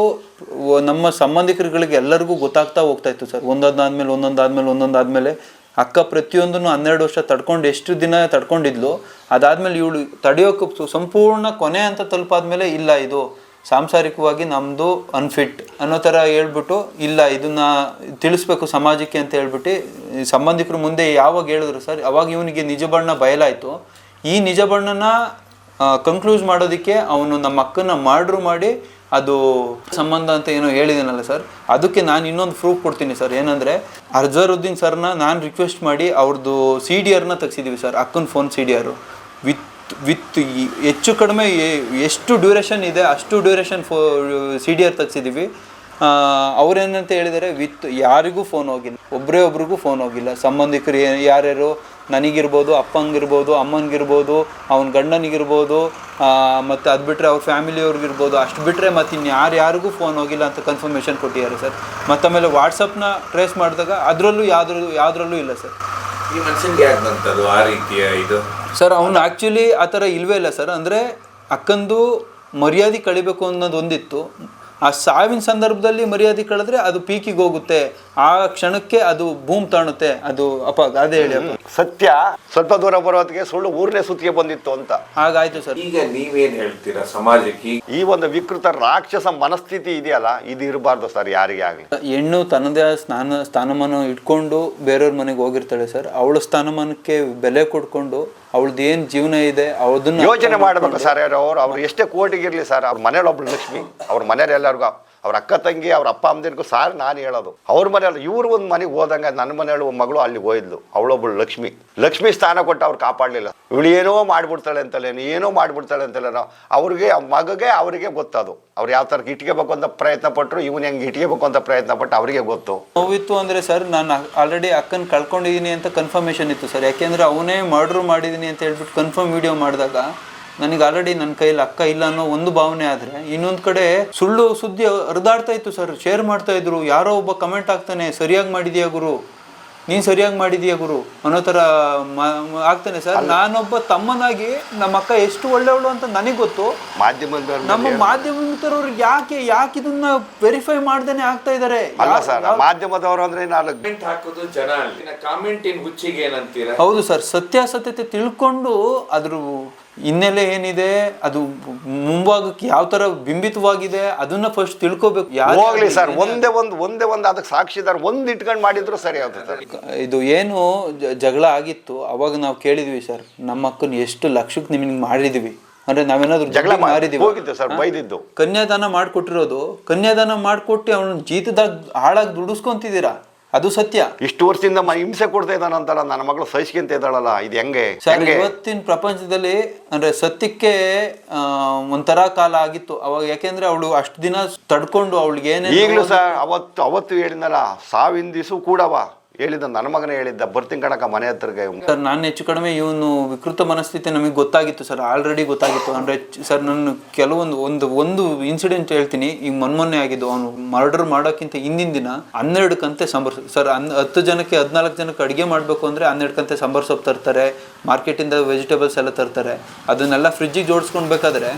ನಮ್ಮ ಸಂಬಂಧಿಕರುಗಳಿಗೆ ಎಲ್ಲರಿಗೂ ಗೊತ್ತಾಗ್ತಾ ಹೋಗ್ತಾ ಇತ್ತು ಸರ್. ಒಂದೊಂದಾದ್ಮೇಲೆ ಅಕ್ಕ ಪ್ರತಿಯೊಂದನ್ನು 12 ವರ್ಷ ತಡ್ಕೊಂಡು ಎಷ್ಟು ದಿನ ತಡ್ಕೊಂಡಿದ್ಲು. ಅದಾದ್ಮೇಲೆ ಇವಳು ತಡೆಯೋಕೆ ಸಂಪೂರ್ಣ ಕೊನೆ ಅಂತ ತಲುಪಾದ್ಮೇಲೆ ಇಲ್ಲ ಇದು ಸಾಂಸಾರಿಕವಾಗಿ ನಮ್ಮದು ಅನ್ಫಿಟ್ ಅನ್ನೋ ಥರ ಹೇಳ್ಬಿಟ್ಟು, ಇಲ್ಲ ಇದನ್ನ ತಿಳಿಸ್ಬೇಕು ಸಮಾಜಕ್ಕೆ ಅಂತ ಹೇಳ್ಬಿಟ್ಟು ಸಂಬಂಧಿಕರು ಮುಂದೆ ಯಾವಾಗ ಹೇಳಿದ್ರು ಸರ್, ಅವಾಗ ಇವನಿಗೆ ನಿಜ ಬಣ್ಣ ಬಯಲಾಯಿತು. ಈ ನಿಜ ಬಣ್ಣನ ಕನ್ಕ್ಲೂಸ್ ಮಾಡೋದಕ್ಕೆ ಅವನು ನಮ್ಮ ಅಕ್ಕನ ಮರ್ಡರ್ ಮಾಡಿ ಅದು ಸಂಬಂಧ ಅಂತ ಏನೋ ಹೇಳಿದ್ದೀನಲ್ಲ ಸರ್, ಅದಕ್ಕೆ ನಾನು ಇನ್ನೊಂದು ಪ್ರೂಫ್ ಕೊಡ್ತೀನಿ ಸರ್. ಏನಂದರೆ ಅಜರುದ್ದೀನ್ ಸರ್ನ ನಾನು ರಿಕ್ವೆಸ್ಟ್ ಮಾಡಿ ಅವ್ರದ್ದು CDRನ ತೆಗ್ಸಿದ್ದೀವಿ ಸರ್, ಅಕ್ಕನ ಫೋನ್ CDR ವಿತ್ ಹೆಚ್ಚು ಕಡಿಮೆ ಎಷ್ಟು ಡ್ಯೂರೇಷನ್ ಇದೆ ಅಷ್ಟು ಡ್ಯೂರೇಷನ್ CDR ತೆಗ್ಸಿದ್ದೀವಿ. ಅವ್ರೇನಂತ ಹೇಳಿದರೆ ವಿತ್ ಯಾರಿಗೂ ಫೋನ್ ಹೋಗಿಲ್ಲ, ಒಬ್ರಿಗೂ ಫೋನ್ ಹೋಗಿಲ್ಲ. ಸಂಬಂಧಿಕರು ಯಾರ್ಯಾರು ನನಗಿರ್ಬೋದು, ಅಪ್ಪಂಗಿರ್ಬೋದು, ಅಮ್ಮನಿಗಿರ್ಬೋದು, ಅವನ ಗಂಡನಿಗಿರ್ಬೋದು, ಮತ್ತು ಅದು ಬಿಟ್ಟರೆ ಅವ್ರ ಫ್ಯಾಮಿಲಿಯವ್ರಿಗಿರ್ಬೋದು, ಅಷ್ಟು ಬಿಟ್ಟರೆ ಮತ್ತು ಯಾರಿಗೂ ಫೋನ್ ಹೋಗಿಲ್ಲ ಅಂತ ಕನ್ಫರ್ಮೇಷನ್ ಕೊಟ್ಟಿದ್ದಾರೆ ಸರ್. ಮತ್ತು ಆಮೇಲೆ ವಾಟ್ಸಪ್ನ ಟ್ರೇಸ್ ಮಾಡಿದಾಗ ಅದರಲ್ಲೂ ಯಾವುದ್ರಲ್ಲೂ ಇಲ್ಲ ಸರ್. ಈ ಮನುಷ್ಯನಿಗೆ ಯಾಕೆ ಬಂತದು ಆ ರೀತಿಯ ಇದು ಸರ್? ಅವನು ಆ್ಯಕ್ಚುಲಿ ಆ ಥರ ಇಲ್ವೇ ಇಲ್ಲ ಸರ್. ಅಂದರೆ ಅಕ್ಕಂದು ಮರ್ಯಾದೆ ಕಳಿಬೇಕು ಅನ್ನೋದು ಒಂದಿತ್ತು. ಆ ಸಾವಿನ ಸಂದರ್ಭದಲ್ಲಿ ಮರ್ಯಾದೆ ಕಳೆದ್ರೆ ಅದು ಪೀಕಿಗೆ ಹೋಗುತ್ತೆ, ಆ ಕ್ಷಣಕ್ಕೆ ಅದು ಭೂಮ್ ತಾಣುತ್ತೆ. ಅದು ಅಪ್ಪ ಗಾದೆ ಹೇಳಿ ಅಪ್ಪ, ಸತ್ಯ ಸ್ವಲ್ಪ ದೂರ ಬರೋದಕ್ಕೆ ಸುಳ್ಳು ಊರನೇ ಸುತ್ತಿಗೆ ಬಂದಿತ್ತು ಅಂತ. ಹಾಗಾಯ್ತು ಸರ್. ಈಗ ನೀವೇನ್ ಹೇಳ್ತೀರಾ ಸಮಾಜಕ್ಕೆ? ಈ ಒಂದು ವಿಕೃತ ರಾಕ್ಷಸ ಮನಸ್ಥಿತಿ ಇದೆಯಲ್ಲ, ಇದು ಇರಬಾರ್ದು ಸರ್ ಯಾರಿಗೆ ಆಗಲಿ. ಹೆಣ್ಣು ತನ್ನದೇ ಸ್ಥಾನಮಾನ ಇಟ್ಕೊಂಡು ಬೇರೆಯವ್ರ ಮನೆಗೆ ಹೋಗಿರ್ತಾಳೆ ಸರ್. ಅವಳ ಸ್ಥಾನಮಾನಕ್ಕೆ ಬೆಲೆ ಕೊಡ್ಕೊಂಡು ಅವಳದ್ದು ಏನು ಜೀವನ ಇದೆ ಅದನ್ನ ಯೋಚನೆ ಮಾಡ್ಬೇಕು ಸರ್. ಅವ್ರು ಎಷ್ಟೇ ಕೋಟಿಗಿರ್ಲಿ ಸರ್, ಅವ್ರ ಮನೇಲಿ ಒಬ್ಳು ಲಕ್ಷ್ಮಿ, ಅವ್ರ ಮನೇಲಿ ಎಲ್ಲರಿಗೂ ಅವ್ರ ಅಕ್ಕ ತಂಗಿ ಅವ್ರ ಅಪ್ಪ ಅಮ್ಮದಿರ್ಗೂ ಸಾರ್ ನಾನು ಹೇಳೋದು. ಅವ್ರ ಮನೆಯಲ್ಲ, ಇವ್ರು ಒಂದು ಮನೆಗೆ ಹೋದಂಗೆ ನನ್ನ ಮನೆಯಲ್ಲ ಒಂದು ಮಗಳು ಅಲ್ಲಿಗೆ ಹೋಯ್ದ್ಲು, ಅವಳೊಬ್ಳು ಲಕ್ಷ್ಮಿ ಸ್ಥಾನ ಕೊಟ್ಟು ಅವ್ರು ಕಾಪಾಡಲಿಲ್ಲ. ಇವಳು ಏನೋ ಮಾಡಿಬಿಡ್ತಾಳೆ ಅಂತಲೇನೋ ಅವ್ರಿಗೆ ಮಗಗೆ ಅವರಿಗೆ ಗೊತ್ತದು. ಅವ್ರು ಯಾವ ಥರ ಇಟ್ಕೋಬೇಕು ಅಂತ ಪ್ರಯತ್ನ ಪಟ್ಟರು, ಇವನು ಹೆಂಗೆ ಇಟ್ಕೋಬೇಕು ಅಂತ ಪ್ರಯತ್ನ ಪಟ್ಟು ಅವರಿಗೆ ಗೊತ್ತು. ನೋವಿತ್ತು ಅಂದರೆ ಸರ್, ನಾನು ಆಲ್ರೆಡಿ ಅಕ್ಕನ ಕಳ್ಕೊಂಡಿದ್ದೀನಿ ಅಂತ ಕನ್ಫರ್ಮೇಷನ್ ಇತ್ತು ಸರ್. ಯಾಕೆಂದರೆ ಅವನೇ ಮರ್ಡ್ರ್ ಮಾಡಿದ್ದೀನಿ ಅಂತ ಹೇಳ್ಬಿಟ್ಟು ಕನ್ಫರ್ಮ್ ವಿಡಿಯೋ ಮಾಡಿದಾಗ ನನಗೆ ಆಲ್ರೆಡಿ ನನ್ನ ಕೈಯಲ್ಲಿ ಅಕ್ಕ ಇಲ್ಲ ಅನ್ನೋ ಒಂದು ಭಾವನೆ. ಆದರೆ ಇನ್ನೊಂದು ಕಡೆ ಸುಳ್ಳು ಸುದ್ದಿ ಹರಿದಾಡ್ತಾ ಇತ್ತು ಸರ್, ಶೇರ್ ಮಾಡ್ತಾ ಇದ್ರು. ಯಾರೋ ಒಬ್ಬ ಕಮೆಂಟ್ ಆಗ್ತಾನೆ, ಸರಿಯಾಗಿ ಮಾಡಿದ್ಯಾ ಗುರು, ನೀನ್ ಸರಿಯಾಗಿ ಮಾಡಿದೀಯ ಗುರು ಅನ್ನೋ ಥರ ಆಗ್ತಾನೆ ಸರ್. ನಾನೊಬ್ಬ ತಮ್ಮನಾಗಿ ನಮ್ಮ ಅಕ್ಕ ಎಷ್ಟು ಒಳ್ಳೆಯವಳು ಅಂತ ನನಗೆ ಗೊತ್ತು. ನಮ್ಮ ಮಾಧ್ಯಮ ಮಿತ್ರವ್ರಿಗೆ ಯಾಕೆ ಇದನ್ನ ವೆರಿಫೈ ಮಾಡ್ದೇನೆ ಆಗ್ತಾ ಇದಾರೆ? ಅಲ್ಲ ಸರ್, ಮಾಧ್ಯಮದವರು ಅಂದ್ರೆ ಹಾಕೋದು ಜನ ಕಾಮೆಂಟಿನ ಹುಚ್ಚಿಗೆ ಏನಂತೀರಾ? ಹೌದು ಸರ್, ಸತ್ಯಾಸತ್ಯತೆ ತಿಳ್ಕೊಂಡು ಅದ್ರ ಹಿನ್ನೆಲೆ ಏನಿದೆ, ಅದು ಮುಂಭಾಗಕ್ಕೆ ಯಾವ ತರ ಬಿಂಬಿತವಾಗಿದೆ ಅದನ್ನ ಫಸ್ಟ್ ತಿಳ್ಕೊಬೇಕು. ಹೋಗ್ಲಿ ಸರ್, ಒಂದೇ ಒಂದು ಅದಕ್ಕೆ ಸಾಕ್ಷಿದಾರ ಒಂದ್ ಇಟ್ಕೊಂಡು ಮಾಡಿದ್ರು ಸರಿ ಆಗುತ್ತೆ ಸರ್. ಇದು ಏನು ಜಗಳ ಆಗಿತ್ತು ಅವಾಗ ನಾವು ಕೇಳಿದ್ವಿ ಸರ್, ನಮ್ಮ ಅಕ್ಕನ ಎಷ್ಟು ಲಕ್ಷಕ್ಕೆ ನಿಮ್ಗೆ ಮಾಡಿದ್ವಿ ಅಂದ್ರೆ ನಾವೇನಾದ್ರು ಜಗಳ ಹೋಗಿದ್ದು ಸರ್, ಬೈದಿದ್ದು. ಕನ್ಯಾದಾನ ಮಾಡ್ಕೊಟ್ಟಿರೋದು, ಕನ್ಯಾದಾನ ಮಾಡ್ಕೊಟ್ಟು ಅವನ ಜೀತದಾಗ ಹಾಳಾಗಿ ದುಡಿಸ್ಕೊಂತಿದ್ದೀರಾ, ಅದು ಸತ್ಯ. ಇಷ್ಟು ವರ್ಷದಿಂದ ಹಿಂಸೆ ಕೊಡ್ತಾ ಇದ್ದಾನಂತಲ್ಲ, ನನ್ನ ಮಗಳು ಸಹಿಸ್ಕೊಂತ ಇದ್ದಾಳಲ್ಲ, ಇದು ಹೆಂಗೆ ಸರ್? ಇವತ್ತಿನ ಪ್ರಪಂಚದಲ್ಲಿ ಅಂದ್ರೆ ಸತ್ಯಕ್ಕೆ ಒಂಥರ ಕಾಲ ಆಗಿತ್ತು ಅವಾಗ. ಯಾಕೆಂದ್ರೆ ಅವಳು ಅಷ್ಟು ದಿನ ತಡ್ಕೊಂಡು ಅವಳಿಗೆ ಏನೇ ಈಗಲೂ ಸರ್ ಅವತ್ತು ಹೇಳಿದ್ನಲ್ಲ, ಸಾವಿನ ದಿವಸ ಕೂಡವ ಹೇಳಿದ್ದ, ನನ್ನ ಮಗನೇ ಹೇಳಿದ್ದ, ಬರ್ತೀನಿ ಕಣಕ ಮನೆ ಹತ್ರಗೆ. ಸರ್ ನಾನು ಹೆಚ್ಚು ಕಡಿಮೆ ಇವನು ವಿಕೃತ ಮನಸ್ಥಿತಿ ನಮಗೆ ಗೊತ್ತಾಗಿತ್ತು ಸರ್, ಆಲ್ರೆಡಿ ಗೊತ್ತಾಗಿತ್ತು. ಅಂದ್ರೆ ಸರ್ ನಾನು ಒಂದು ಇನ್ಸಿಡೆಂಟ್ ಹೇಳ್ತೀನಿ. ಈಗ ಮೊನ್ನೆ ಆಗಿದ್ದು, ಅವನು ಮರ್ಡರ್ ಮಾಡೋಕ್ಕಿಂತ ಹಿಂದಿನ ದಿನ 12 ಕಂತೆ ಸಾಂಬಾರ್ ಸರ್, 10 ಜನಕ್ಕೆ 14 ಜನಕ್ಕೆ ಅಡುಗೆ ಮಾಡಬೇಕು ಅಂದರೆ 12 ಕಂತೆ ಸಾಂಬಾರ್ ಸೊಪ್ಪು ತರ್ತಾರೆ, ಮಾರ್ಕೆಟಿಂದ ವೆಜಿಟೇಬಲ್ಸ್ ಎಲ್ಲ ತರ್ತಾರೆ. ಅದನ್ನೆಲ್ಲ ಫ್ರಿಜ್ಜಿಗೆ ಜೋಡಿಸ್ಕೊಳ್ಬೇಕಾದ್ರೆ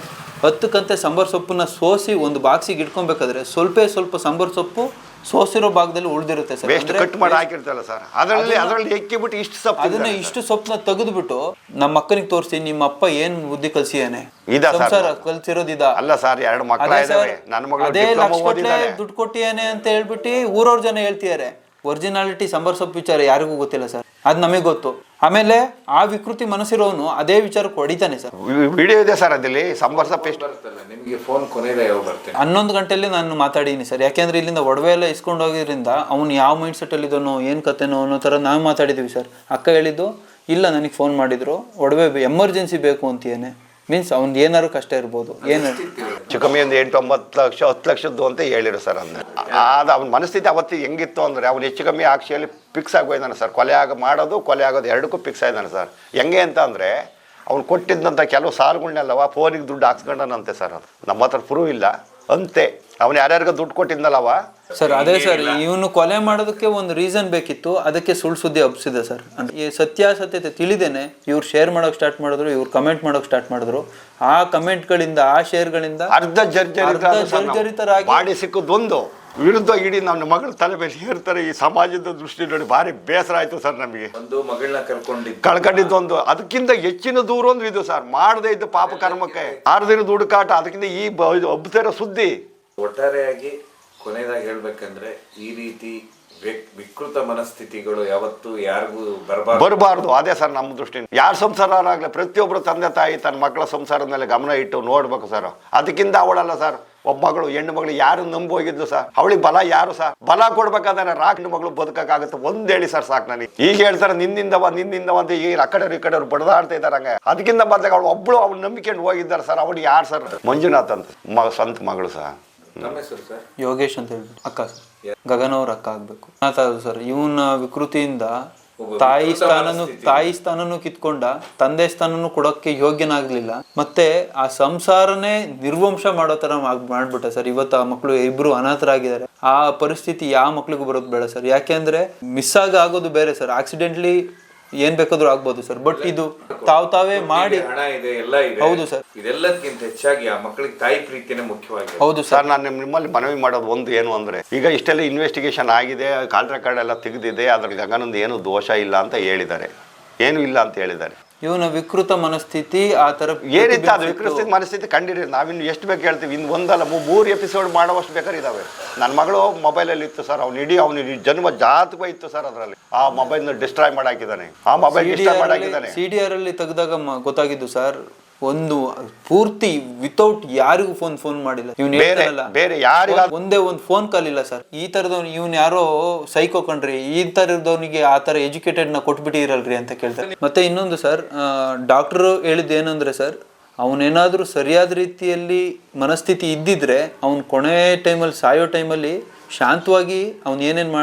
10 ಕಂತೆ ಸಾಂಬಾರ್ ಸೊಪ್ಪನ್ನ ಸೋಸಿ ಒಂದು ಬಾಕ್ಸಿಗೆ ಇಟ್ಕೊಬೇಕಾದ್ರೆ ಸ್ವಲ್ಪ ಸಾಂಬಾರ್ ಸೊಪ್ಪು ಸೋಸಿರೋ ಭಾಗದಲ್ಲಿ ಉಳಿದಿರುತ್ತೆ ಸರ್. ಕಟ್ ಮಾಡಿ ಹಾಕಿರ್ತಾರಲ್ಲ ಸರ್, ಅದರಲ್ಲಿ ಎಕ್ಕಿಬಿಟ್ಟು ಇಷ್ಟು ಸೊಪ್ಪು, ಅದನ್ನ ಇಷ್ಟು ಸೊಪ್ಪನ್ನ ತೆಗೆದ್ಬಿಟ್ಟು ನಮ್ಮ ಅಕ್ಕನಿಗೆ ತೋರಿಸಿ, ನಿಮ್ಮ ಅಪ್ಪ ಏನ್ ಬುದ್ಧಿ ಕಲ್ಸಿಯಾನೆ, ಸಂಸಾರ ಕಲ್ಸಿರೋದಿದ ಅಲ್ಲ ಸರ್, 2 ಮಕ್ಕಳು ಇದಾವೆ, ನನ್ನ ಮಗಳು ಅದೇ ಲಕ್ಷಗಟ್ಟಲೆ ದುಡ್ಡು ಕೊಟ್ಟಿಯಾನೆ ಅಂತ ಹೇಳ್ಬಿಟ್ಟು ಊರವ್ರ ಜನ ಹೇಳ್ತಿದ್ದಾರೆ. ಒರಿಜಿನಾಲಿಟಿ ಸಾಂಬಾರ್ ಸೊಪ್ಪು ವಿಚಾರ ಯಾರಿಗೂ ಗೊತ್ತಿಲ್ಲ ಸರ್, ಅದು ನಮಗೆ ಗೊತ್ತು. ಆಮೇಲೆ ಆ ವಿಕೃತಿ ಮನಸ್ಸಿರೋನು ಅದೇ ವಿಚಾರಕ್ಕೆ ಹೊಡಿತಾನೆ ಸರ್. ವಿಡಿಯೋ ಇದೆ ಸರ್, ಅದಲ್ಲಿ ಸಾಂಬಾರ್ ಸೊಪ್ಪು ಎಷ್ಟು ನಿಮಗೆ ಫೋನ್ ಕೊನೆಯದ ಯಾವ ಬರ್ತೇನೆ 11 ಗಂಟೆಯಲ್ಲಿ ನಾನು ಮಾತಾಡಿದ್ದೀನಿ ಸರ್. ಯಾಕೆಂದ್ರೆ ಇಲ್ಲಿಂದ ಒಡವೆ ಎಲ್ಲ ಇಸ್ಕೊಂಡು ಹೋಗಿದ್ರಿಂದ ಅವ್ನು ಯಾವ ಮೈಂಡ್ ಸೆಟ್ ಅಲ್ಲಿ ಇದ್ದಾನೋ, ಏನ್ ಕತೆನೋ ಅನ್ನೋ ತರ ನಾವು ಮಾತಾಡಿದೀವಿ ಸರ್. ಅಕ್ಕ ಹೇಳಿದ್ದು, ಇಲ್ಲ ನನಗೆ ಫೋನ್ ಮಾಡಿದ್ರು, ಒಡವೆ ಎಮರ್ಜೆನ್ಸಿ ಬೇಕು ಅಂತೀಯೇನೆ, ಮೀನ್ಸ್ ಅವ್ನ್ ಏನಾರು ಕಷ್ಟ ಇರ್ಬೋದು, ಏನು ಚಿಕ್ಕಮ್ಮಿ ಒಂದು 8-9 ಲಕ್ಷ 10 ಲಕ್ಷದ್ದು ಅಂತ ಹೇಳಿರು ಸರ್. ಅಂದ್ರೆ ಅದು ಅವ್ನ ಮನಸ್ಥಿತಿ ಅವತ್ತು ಹೆಂಗಿತ್ತು ಅಂದರೆ, ಅವ್ನು ಹೆಚ್ಚು ಕಮ್ಮಿ ಆಕ್ಷಿಯಲ್ಲಿ ಫಿಕ್ಸ್ ಆಗೋಯ್ದಾನೆ ಸರ್. ಕೊಲೆ ಆಗೋದು ಎರಡಕ್ಕೂ ಫಿಕ್ಸ್ ಆಗಿದ್ದಾನೆ ಸರ್. ಹೆಂಗೆ ಅಂತ ಅಂದರೆ, ಅವ್ನು ಕೊಟ್ಟಿದ್ದಂಥ ಕೆಲವು ಸಾಲಗಳನ್ನೆಲ್ಲವ ಫೋನಿಗೆ ದುಡ್ಡು ಹಾಕ್ಸ್ಕೊಂಡನಂತೆ ಸರ್. ಅದು ನಮ್ಮ ಹತ್ರ ಪ್ರೂವ್ ಇಲ್ಲ ಅಂತೆ. ಅವ್ನು ಯಾರ್ಯಾರಿಗೂ ದುಡ್ಡು ಕೊಟ್ಟಿದ್ನಲ್ಲವ ಸರ್. ಅದೇ ಸರ್, ಇವನು ಕೊಲೆ ಮಾಡೋದಕ್ಕೆ ಒಂದು ರೀಸನ್ ಬೇಕಿತ್ತು, ಅದಕ್ಕೆ ಸುಳ್ಳು ಸುದ್ದಿ ಹಬ್ಸಿದೆ ಸರ್. ಈ ಸತ್ಯಾಸತ್ಯತೆ ತಿಳಿದೇನೆ ಇವ್ರು ಶೇರ್ ಮಾಡೋಕೆ ಸ್ಟಾರ್ಟ್ ಮಾಡಿದ್ರು, ಇವ್ರು ಕಮೆಂಟ್ ಮಾಡೋಕೆ ಸ್ಟಾರ್ಟ್ ಮಾಡಿದ್ರು. ಆ ಕಮೆಂಟ್ಗಳಿಂದ, ಆ ಶೇರ್ಗಳಿಂದ ಅರ್ಧ ಜರ್ಜರಿತರಾಗಿ ಮಾಡಿ ಸಿಕ್ಕದೊಂದು ವಿರುದ್ಧ ಇಡೀ ನನ್ನ ಮಗಳ ತಲೆ ಮೇಲೆ ಹೇರ್ತಾರೆ. ಈ ಸಮಾಜದ ದೃಷ್ಟಿ ನೋಡಿ ಭಾರಿ ಬೇಸರ ಆಯ್ತು ಸರ್ ನಮಗೆ. ಒಂದು ಮಗಳನ್ನ ಕಳ್ಕೊಂಡಿದ್ದೊಂದು, ಅದಕ್ಕಿಂತ ಹೆಚ್ಚಿನ ದೂರ ಒಂದು ಇದು ಸರ್. ಮಾಡದೇ ಇದ್ದು ಪಾಪ ಕರ್ಮಕ್ಕೆ 6 ದಿನದ ಹುಡುಕಾಟ, ಅದಕ್ಕಿಂತ ಈ ಹಬ್ಬತಿರೋ ಸುದ್ದಿ. ಒಟ್ಟಾರೆಯಾಗಿ ಕೊನೆಯದಾಗಿ ಹೇಳ್ಬೇಕಂದ್ರೆ, ಈ ರೀತಿ ವಿಕೃತ ಮನಸ್ಥಿತಿಗಳು ಯಾವತ್ತೂ ಯಾರಿಗೂ ಬರಬಾರ್ದು. ಅದೇ ಸರ್ ನಮ್ಮ ದೃಷ್ಟಿ. ಯಾರ ಸಂಸಾರ ಆಗಲಿ, ಪ್ರತಿಯೊಬ್ಬರು ತಂದೆ ತಾಯಿ ತನ್ನ ಮಕ್ಕಳ ಸಂಸಾರದ ಮೇಲೆ ಗಮನ ಇಟ್ಟು ನೋಡ್ಬೇಕು ಸರ್. ಅದಕ್ಕಿಂತ ಅವಳಲ್ಲ ಸರ್, ಒಬ್ಬ ಮಗಳು, ಹೆಣ್ಣು ಮಗಳು ಯಾರು ನಂಬಿ ಹೋಗಿದ್ಲು ಸರ್. ಅವಳಿಗೆ ಬಲ ಯಾರು ಸರ್? ಬಲ ಕೊಡ್ಬೇಕಾದ್ರೆ ಹೆಣ್ಣು ಮಗಳು ಬದುಕಕ್ಕಾಗುತ್ತೆ ಒಂದ್ ಹೇಳಿ ಸರ್, ಸಾಕು ನನಗೆ. ಈಗ ಹೇಳ್ತಾರೆ ನಿನ್ನಿಂದವ ಅಂತ, ಈಗ ಆ ಕಡೆ ಈ ಕಡೆ ಬಡದಾಡ್ತಾ ಇದ್ದಾರೆ. ಹಂಗೆ ಅದಕ್ಕಿಂತ ಬಂದಾಗ ಅವಳು ಒಬ್ಳು ಅವ್ಳು ನಂಬಿಕೊಂಡು ಹೋಗಿದ್ದಾರೆ ಸರ್. ಅವಳು ಯಾರು ಸರ್? ಮಂಜುನಾಥ್ ಅಂತ ಸ್ವಂತ ಮಗಳು ಸರ್. ಯೋಗೇಶ್ ಅಂತ ಹೇಳ್ಬಿಟ್ಟು ಅಕ್ಕ ಸರ್, ಗಗನ್ ಅವ್ರ ಅಕ್ಕ ಆಗ್ಬೇಕು ಸರ್. ಇವನ ವಿಕೃತಿಯಿಂದ ತಾಯಿ ಸ್ಥಾನನು ಕಿತ್ಕೊಂಡ, ತಂದೆ ಸ್ಥಾನನು ಕೊಡೋಕ್ಕೆ ಯೋಗ್ಯನಾಗ್ಲಿಲ್ಲ, ಮತ್ತೆ ಆ ಸಂಸಾರನೇ ನಿರ್ವಂಶ ಮಾಡೋ ತರ ಮಾಡ್ಬಿಟ್ಟ ಸರ್. ಇವತ್ತು ಆ ಮಕ್ಕಳು ಇಬ್ರು ಅನಾಥರಾಗಿದ್ದಾರೆ. ಆ ಪರಿಸ್ಥಿತಿ ಯಾವ ಮಕ್ಳಿಗೂ ಬರೋದು ಬೇಡ ಸರ್. ಯಾಕೆಂದ್ರೆ ಮಿಸ್ ಆಗೋದು ಬೇರೆ ಸರ್, ಆಕ್ಸಿಡೆಂಟ್ಲಿ ಏನ್ ಬೇಕಾದ್ರೂ ಆಗ್ಬೋದು ಸರ್. ಬಟ್ ಇದು ತಾವೇ ಮಾಡಿ, ಹಣ ಇದೆ, ಎಲ್ಲ ಇದೆ. ಹೌದು ಸರ್. ಇದೆಲ್ಲದಕ್ಕಿಂತ ಹೆಚ್ಚಾಗಿ ಆ ಮಕ್ಕಳಿಗೆ ತಾಯಿ ಪ್ರೀತಿನೇ ಮುಖ್ಯವಾಗಿ. ಹೌದು ಸರ್. ನಾನು ನಿಮ್ಮಲ್ಲಿ ಮನವಿ ಮಾಡೋದು ಒಂದು ಏನು ಅಂದ್ರೆ, ಈಗ ಇಷ್ಟೆಲ್ಲ ಇನ್ವೆಸ್ಟಿಗೇಷನ್ ಆಗಿದೆ, ಕಾಲ್ ರೆಕಾರ್ಡ್ ಎಲ್ಲ ತೆಗೆದಿದೆ, ಅದ್ರಲ್ಲಿ ಗಗನಂದು ಏನು ದೋಷ ಇಲ್ಲ ಅಂತ ಹೇಳಿದ್ದಾರೆ, ಏನು ಇಲ್ಲ ಅಂತ ಹೇಳಿದ್ದಾರೆ. ಇವನ ವಿಕೃತ ಮನಸ್ಥಿತಿ ಆ ತರ ಏನಿತ್ತು, ಅದು ವಿಕೃತ ಮನಸ್ಥಿತಿ ಕಂಡಿರಿ. ನಾವಿನ್ನು ಎಷ್ಟು ಬೇಕು ಹೇಳ್ತೀವಿ, ಇನ್ನು ಒಂದಲ್ಲ 3 ಎಪಿಸೋಡ್ ಮಾಡುವಷ್ಟು ಬೇಕಾದ್ರೆ ಇದಾವೆ. ನನ್ನ ಮಗಳು ಮೊಬೈಲಲ್ಲಿ ಇತ್ತು ಸರ್, ಅವನು ಜನ್ಮ ಜಾತಕ ಇತ್ತು ಸರ್. ಅದರಲ್ಲಿ ಆ ಮೊಬೈಲ್ನ ಡಿಸ್ಟ್ರಾಯ್ ಮಾಡಾಕಿದ್ದಾನೆ, ಆ ಮೊಬೈಲ್ ಡಿಸ್ಟ್ರಾಯ್ ಮಾಡಾಕಿದ್ದಾನೆ. CDR ಅಲ್ಲಿ ತೆಗೆದಾಗ ಗೊತ್ತಾಗಿದ್ದು ಸರ್, ಒಂದು ಪೂರ್ತಿ ವಿತೌಟ್ ಯಾರಿಗೂ ಫೋನ್ ಮಾಡಿಲ್ಲ. ಬೇರೆ ಯಾರಿಗ ಒಂದೇ ಒಂದು ಫೋನ್ ಕಾಲ್ ಇಲ್ಲ ಸರ್. ಈ ತರದವ್ನು ಇವ್ನು ಯಾರೋ ಸೈಕೋ ಕಣ್ರಿ, ಈ ತರದವನಿಗೆ ಆ ತರ ಎಜುಕೇಟೆಡ್ ನ ಕೊಟ್ಬಿಟ್ಟಿರಲ್ರಿ ಅಂತ ಕೇಳ್ತಾರೆ. ಮತ್ತೆ ಇನ್ನೊಂದು ಸರ್, ಡಾಕ್ಟರ್ ಹೇಳಿದ್ದು ಏನಂದ್ರೆ ಸರ್, ಅವನೇನಾದ್ರೂ ಸರಿಯಾದ ರೀತಿಯಲ್ಲಿ ಮನಸ್ಥಿತಿ ಇದ್ದಿದ್ರೆ ಅವ್ನು ಕೊನೆ ಟೈಮಲ್ಲಿ, ಸಾಯೋ ಟೈಮಲ್ಲಿ ಶಾಂತವಾಗಿ ಅವ್ನು ಏನೇನು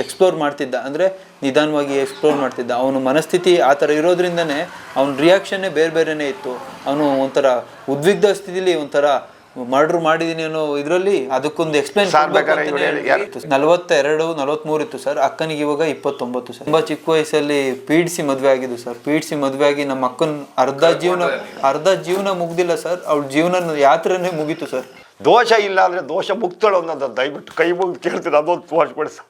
ಎಕ್ಸ್ಪ್ಲೋರ್ ಮಾಡ್ತಿದ್ದ, ಅಂದರೆ ನಿಧಾನವಾಗಿ ಎಕ್ಸ್ಪ್ಲೋರ್ ಮಾಡ್ತಿದ್ದ. ಅವನು ಮನಸ್ಥಿತಿ ಆ ಥರ ಇರೋದ್ರಿಂದನೇ ಅವನ ರಿಯಾಕ್ಷನ್ನೇ ಬೇರೆನೇ ಇತ್ತು. ಅವನು ಒಂಥರ ಉದ್ವಿಗ್ಧ ಸ್ಥಿತಿಲಿ ಒಂಥರ ಮರ್ಡರ್ ಮಾಡಿದೀನಿ ಅನ್ನೋ ಇದರಲ್ಲಿ ಅದಕ್ಕೊಂದು ಎಕ್ಸ್ಪ್ಲೈನ್ ಸರ್ ಬೇಕಾದ್ರೆ ಇವ್ರು ಹೇಳಿ, ಯಾರು? 42 43 ಇತ್ತು ಸರ್. ಅಕ್ಕನಿಗೆ ಇವಾಗ 29 ಸರ್. ತುಂಬಾ ಚಿಕ್ಕ ವಯಸ್ಸಲ್ಲಿ ಪೀಡಿಸಿ ಮದ್ವೆ ಆಗಿದ್ದು ಸರ್. ಪೀಡಿಸಿ ಮದ್ವೆ ಆಗಿ ನಮ್ಮ ಅಕ್ಕನ ಅರ್ಧ ಜೀವನ ಮುಗ್ದಿಲ್ಲ ಸರ್. ಅವಳ ಜೀವನ ಯಾತ್ರೆನೇ ಮುಗೀತು ಸರ್. ದೋಷ ಇಲ್ಲ ಅಂದರೆ ದೋಷ ಮುಕ್ತಳು ಅನ್ನೋದು ದಯವಿಟ್ಟು ಕೈ ಮುಗಿದು ಕೇಳ್ತೀನಿ, ಅದೊಂದು ತೋರಿಸ್ಬಿಡಿ ಸರ್.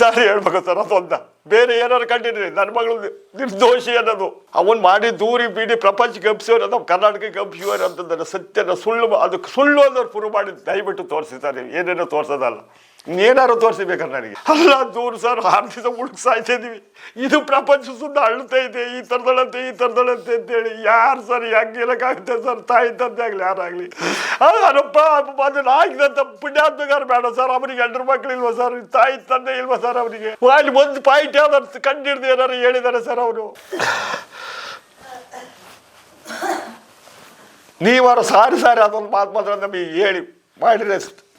ಸಾರಿ ಹೇಳ್ಬೇಕು ಸರ್, ಅದೊಂದ ಬೇರೆ ಏನಾರು ಕಂಡಿದ್ರಿ ನನ್ನ ಮಗಳು ನಿರ್ದೋಷಿ ಅನ್ನೋದು ಅವನು ಮಾಡಿ ದೂರಿ ಬೀಡಿ ಪ್ರಪಂಚಕ್ಕೆ ಹಬ್ಸಿವ್ರು ನಮ್ಮ ಕರ್ನಾಟಕಕ್ಕೆ ಹಬ್ಸಿವ್ರು ಅಂತಂದ್ರೆ ಸತ್ಯನ ಸುಳ್ಳು, ಅದಕ್ಕೆ ಸುಳ್ಳು ಅನ್ನೋರು ಪ್ರೂವ್ ಮಾಡಿ ದಯವಿಟ್ಟು ತೋರಿಸಿದ್ದಾರೆ. ಏನೇನೋ ತೋರಿಸೋದಲ್ಲ, ಇನ್ನೇನಾರು ತೋರಿಸ್ಬೇಕಾದ್ರೆ ನನಗೆ ಅಲ್ಲ ದೂರ ಸರ್. 6 ದಿವಸ ಹುಡುಕ್ ಸಾಯ್ತಿದ್ದೀವಿ. ಇದು ಪ್ರಪಂಚ ಸುತ್ತ ಅಳ್ತಾ ಇದೆ, ಈ ಥರದಳಂತೆ ಅಂತೇಳಿ. ಯಾರು ಸರ್ ಹೆಂಗಿರೋಕ್ಕಾಗುತ್ತೆ ಸರ್? ತಾಯಿ ತಂದೆ ಆಗಲಿ ಯಾರಾಗಲಿ ಅದಪ್ಪ ಅದನ್ನ ಆಗಿದಂಥ ಪುಣ್ಯಾತ್ಮಗಾರ ಬೇಡ ಸರ್. ಅವನಿಗೆ 2 ಮಕ್ಳು ಇಲ್ವಾ ಸರ್? ತಾಯಿ ತಂದೆ ಇಲ್ವಾ ಸರ್ ಅವನಿಗೆ? ಅಲ್ಲಿ ಒಂದು ಪಾಯಿಂಟ್ ಯಾವ್ದಾರು ಕಂಡಿಡ್ದು ಏನಾರು ಹೇಳಿದ್ದಾರೆ ಸರ್ ಅವರು? ನೀವಾರು ಸಾರಿ ಅದೊಂದು ಮಾತು ಮಾತ್ರ ನಮಗೆ ಹೇಳಿ ಮಾಡಿದ್ರೆ